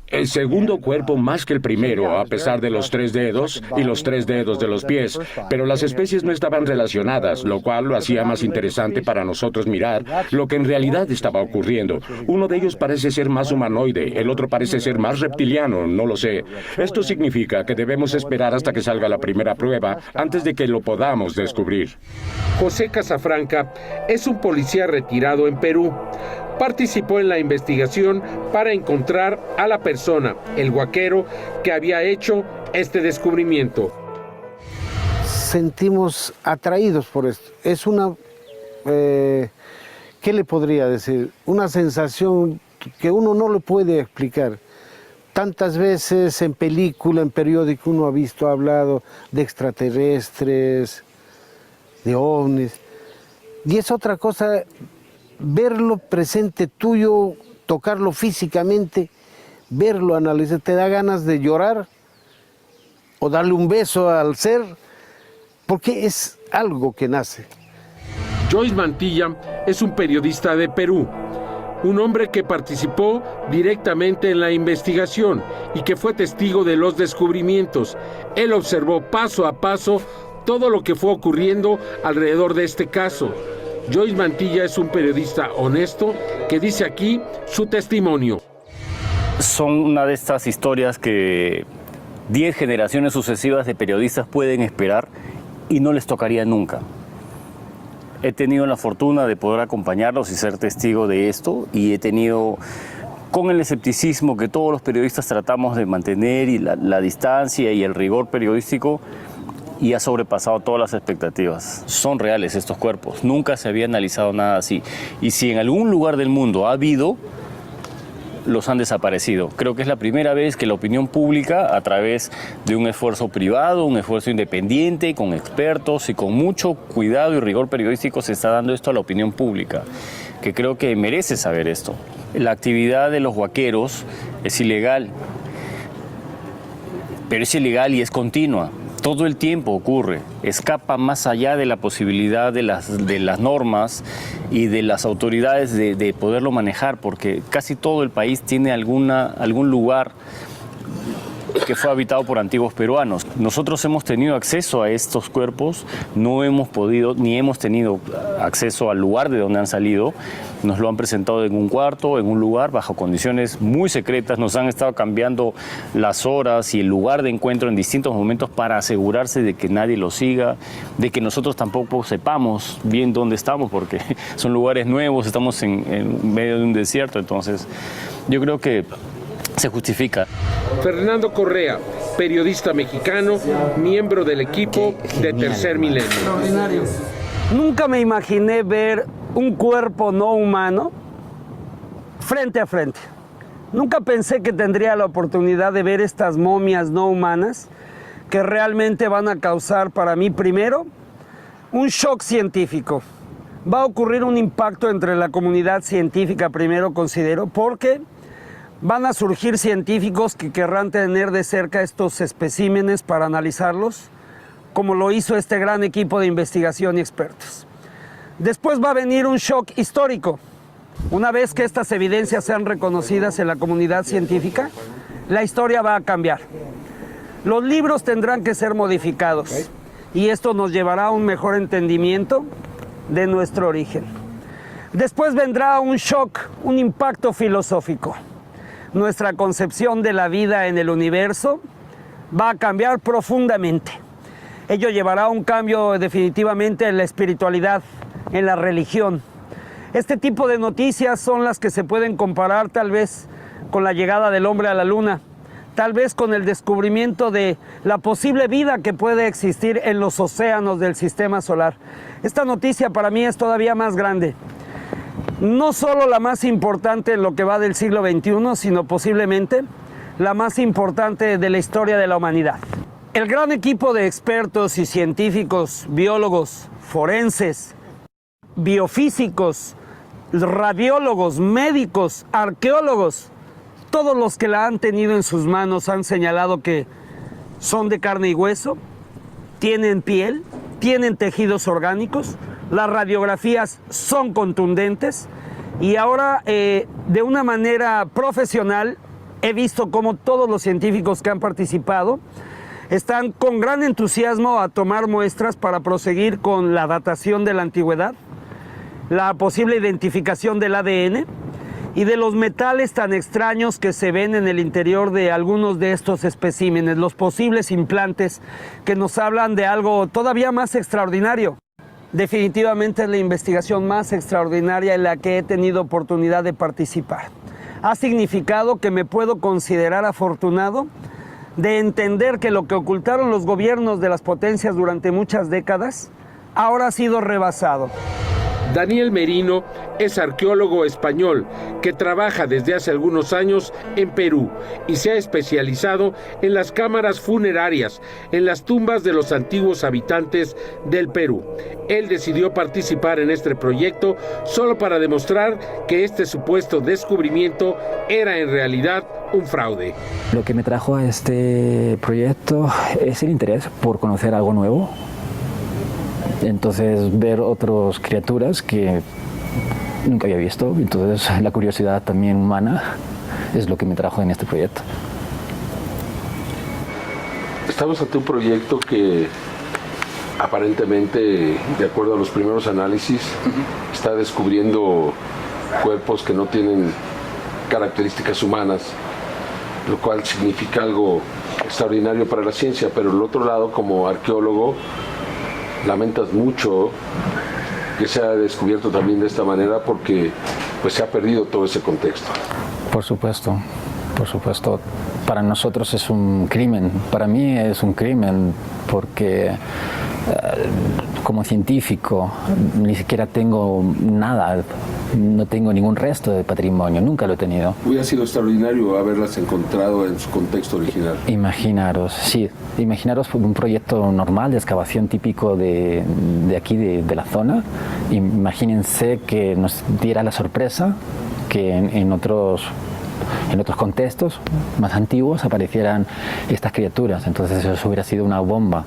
El segundo cuerpo más que el primero, a pesar de los 3 dedos y los 3 dedos de los pies, pero las especies no estaban relacionadas, lo cual lo hacía más interesante para nosotros mirar lo que en realidad estaba ocurriendo. Uno de ellos parece ser más humanoide, el otro parece ser más reptiliano, no lo sé. Esto significa que debemos esperar hasta que salga la primera prueba antes de que lo podamos descubrir. José Casafranca es un policía retirado en Perú. Participó en la investigación para encontrar a la persona, el huaquero, que había hecho este descubrimiento. Sentimos atraídos por esto. Es una... ¿qué le podría decir? Una sensación que uno no le puede explicar. Tantas veces en película, en periódico, uno ha visto, ha hablado de extraterrestres, de ovnis. Y es otra cosa verlo presente tuyo, tocarlo físicamente, verlo, analizar. Te da ganas de llorar o darle un beso al ser, porque es algo que nace. Joyce Mantilla es un periodista de Perú, un hombre que participó directamente en la investigación y que fue testigo de los descubrimientos. Él observó paso a paso todo lo que fue ocurriendo alrededor de este caso. Joyce Mantilla es un periodista honesto que dice aquí su testimonio. Son una de estas historias que 10 generaciones sucesivas de periodistas pueden esperar y no les tocaría nunca. He tenido la fortuna de poder acompañarlos y ser testigo de esto, y he tenido, con el escepticismo que todos los periodistas tratamos de mantener, y la distancia y el rigor periodístico, y ha sobrepasado todas las expectativas. Son reales estos cuerpos, nunca se había analizado nada así. Y si en algún lugar del mundo ha habido, los han desaparecido. Creo que es la primera vez que la opinión pública, a través de un esfuerzo privado, un esfuerzo independiente, con expertos y con mucho cuidado y rigor periodístico, se está dando esto a la opinión pública, que creo que merece saber esto. La actividad de los huaqueros es ilegal, pero es ilegal y es continua. Todo el tiempo ocurre, escapa más allá de la posibilidad de las normas y de las autoridades de poderlo manejar, porque casi todo el país tiene algún lugar que fue habitado por antiguos peruanos. Nosotros hemos tenido acceso a estos cuerpos, no hemos podido ni hemos tenido acceso al lugar de donde han salido. Nos lo han presentado en un cuarto, en un lugar, bajo condiciones muy secretas. Nos han estado cambiando las horas y el lugar de encuentro en distintos momentos para asegurarse de que nadie lo siga, de que nosotros tampoco sepamos bien dónde estamos, porque son lugares nuevos, estamos en medio de un desierto. Entonces, yo creo que se justifica. Fernando Correa, periodista mexicano, miembro del equipo de Tercer Milenio. Extraordinario. Nunca me imaginé ver un cuerpo no humano frente a frente. Nunca pensé que tendría la oportunidad de ver estas momias no humanas que realmente van a causar para mí, primero, un shock científico. Va a ocurrir un impacto entre la comunidad científica, primero considero, porque van a surgir científicos que querrán tener de cerca estos especímenes para analizarlos, como lo hizo este gran equipo de investigación y expertos. Después va a venir un shock histórico. Una vez que estas evidencias sean reconocidas en la comunidad científica, la historia va a cambiar. Los libros tendrán que ser modificados y esto nos llevará a un mejor entendimiento de nuestro origen. Después vendrá un shock, un impacto filosófico. Nuestra concepción de la vida en el universo va a cambiar profundamente. Ello llevará a un cambio definitivamente en la espiritualidad, en la religión. Este tipo de noticias son las que se pueden comparar tal vez con la llegada del hombre a la luna, tal vez con el descubrimiento de la posible vida que puede existir en los océanos del sistema solar. Esta noticia para mí es todavía más grande. No solo la más importante en lo que va del siglo XXI, sino posiblemente la más importante de la historia de la humanidad. El gran equipo de expertos y científicos, biólogos, forenses, biofísicos, radiólogos, médicos, arqueólogos, todos los que la han tenido en sus manos han señalado que son de carne y hueso, tienen piel, tienen tejidos orgánicos, las radiografías son contundentes y ahora de una manera profesional he visto cómo todos los científicos que han participado están con gran entusiasmo a tomar muestras para proseguir con la datación de la antigüedad, la posible identificación del ADN y de los metales tan extraños que se ven en el interior de algunos de estos especímenes, los posibles implantes que nos hablan de algo todavía más extraordinario. Definitivamente es la investigación más extraordinaria en la que he tenido oportunidad de participar. Ha significado que me puedo considerar afortunado de entender que lo que ocultaron los gobiernos de las potencias durante muchas décadas ahora ha sido rebasado. Daniel Merino es arqueólogo español que trabaja desde hace algunos años en Perú y se ha especializado en las cámaras funerarias, en las tumbas de los antiguos habitantes del Perú. Él decidió participar en este proyecto solo para demostrar que este supuesto descubrimiento era en realidad un fraude. Lo que me trajo a este proyecto es el interés por conocer algo nuevo. Entonces ver otras criaturas que nunca había visto, entonces la curiosidad también humana es lo que me trajo en este proyecto. Estamos ante un proyecto que aparentemente, de acuerdo a los primeros análisis, está descubriendo cuerpos que no tienen características humanas, lo cual significa algo extraordinario para la ciencia, pero el otro lado, como arqueólogo, lamentas mucho que se haya descubierto también de esta manera porque pues se ha perdido todo ese contexto. Por supuesto, por supuesto. Para nosotros es un crimen, para mí es un crimen porque como científico ni siquiera tengo nada, no tengo ningún resto de patrimonio, nunca lo he tenido. Hubiera sido extraordinario haberlas encontrado en su contexto original. Imaginaros, sí, imaginaros un proyecto normal de excavación típico de aquí, de la zona. Imagínense que nos diera la sorpresa que en otros contextos más antiguos aparecieran estas criaturas, entonces eso hubiera sido una bomba.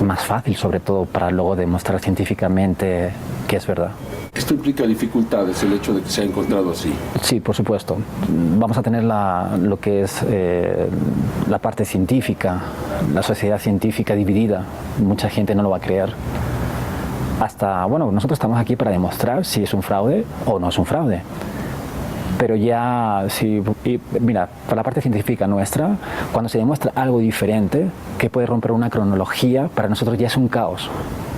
Más fácil, sobre todo, para luego demostrar científicamente que es verdad. ¿Esto implica dificultades, el hecho de que se ha encontrado así? Sí, por supuesto. Vamos a tener lo que es la parte científica, la sociedad científica dividida. Mucha gente no lo va a creer. Nosotros estamos aquí para demostrar si es un fraude o no es un fraude. Pero ya, mira, para la parte científica nuestra, cuando se demuestra algo diferente, que puede romper una cronología, para nosotros ya es un caos.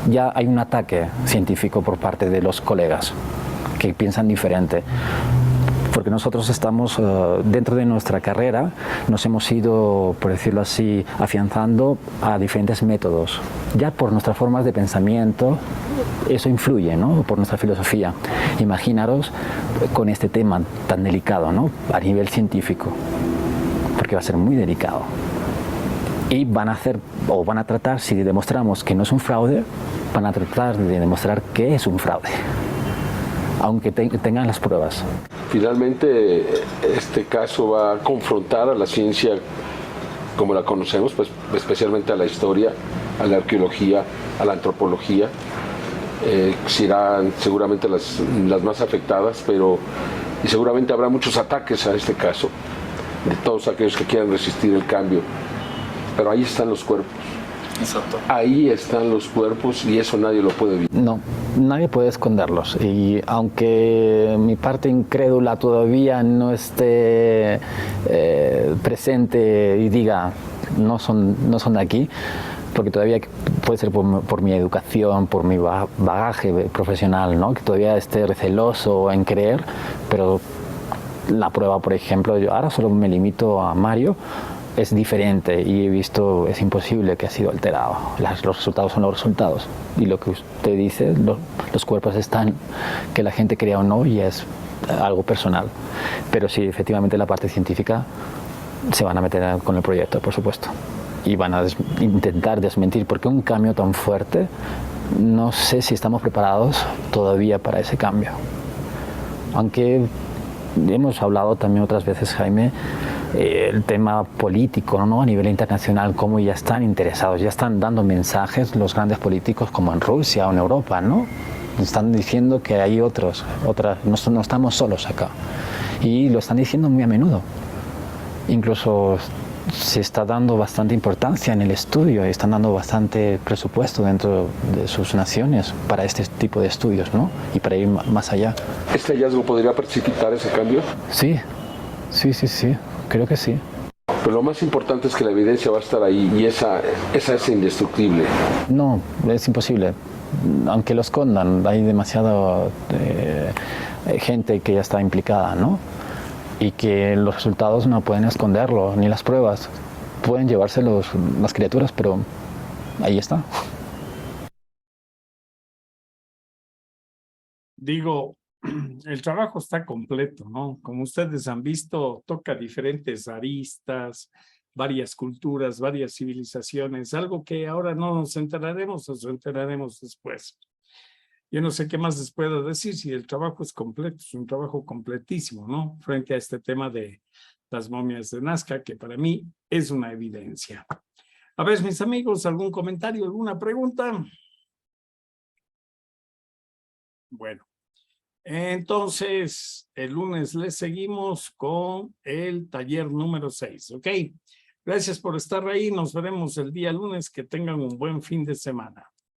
Ya hay un ataque científico por parte de los colegas que piensan diferente. porque nosotros estamos dentro de nuestra carrera, nos hemos ido, por decirlo así, afianzando a diferentes métodos. Ya por nuestras formas de pensamiento, eso influye, ¿no? Por nuestra filosofía. Imaginaros con este tema tan delicado, ¿no? A nivel científico, porque va a ser muy delicado. Y van a hacer, o van a tratar, si demostramos que no es un fraude, van a tratar de demostrar que es un fraude, aunque tengan las pruebas. Finalmente, este caso va a confrontar a la ciencia como la conocemos, pues especialmente a la historia, a la arqueología, a la antropología. Serán seguramente las más afectadas, pero y seguramente habrá muchos ataques a este caso, de todos aquellos que quieran resistir el cambio. Pero ahí están los cuerpos. Exacto. Ahí están los cuerpos y eso nadie lo puede evitar. No, nadie puede esconderlos. Y aunque mi parte incrédula todavía no esté presente y diga no son de aquí, porque todavía puede ser por mi educación, por mi bagaje profesional, ¿no? Que todavía esté receloso en creer, pero la prueba, por ejemplo, yo ahora solo me limito a Mario, es diferente y he visto, es imposible que ha sido alterado. Los resultados son los resultados. Y lo que usted dice, los cuerpos están, que la gente crea o no, y es algo personal. Pero sí, efectivamente, la parte científica se van a meter con el proyecto, por supuesto. Y van a intentar desmentir, porque un cambio tan fuerte, no sé si estamos preparados todavía para ese cambio. Aunque hemos hablado también otras veces, Jaime, el tema político, ¿no? A nivel internacional, cómo ya están interesados, ya están dando mensajes los grandes políticos como en Rusia o en Europa, ¿no? Están diciendo que hay no estamos solos acá. Y lo están diciendo muy a menudo. Incluso se está dando bastante importancia en el estudio, están dando bastante presupuesto dentro de sus naciones para este tipo de estudios, ¿no? Y para ir más allá. ¿Este hallazgo podría precipitar ese cambio? Sí, creo que sí. Pero lo más importante es que la evidencia va a estar ahí y esa es indestructible. No, es imposible. Aunque lo escondan, hay demasiada gente que ya está implicada, ¿no? Y que los resultados no pueden esconderlo, ni las pruebas. Pueden llevarse las criaturas, pero ahí está. Digo, el trabajo está completo, ¿no? Como ustedes han visto, toca diferentes aristas, varias culturas, varias civilizaciones, algo que ahora no nos enteraremos, nos enteraremos después. Yo no sé qué más les puedo decir si el trabajo es completo, es un trabajo completísimo, ¿no? Frente a este tema de las momias de Nazca, que para mí es una evidencia. A ver, mis amigos, ¿algún comentario, alguna pregunta? Bueno, entonces el lunes les seguimos con el taller número 6, ¿ok? Gracias por estar ahí, nos veremos el día lunes, que tengan un buen fin de semana.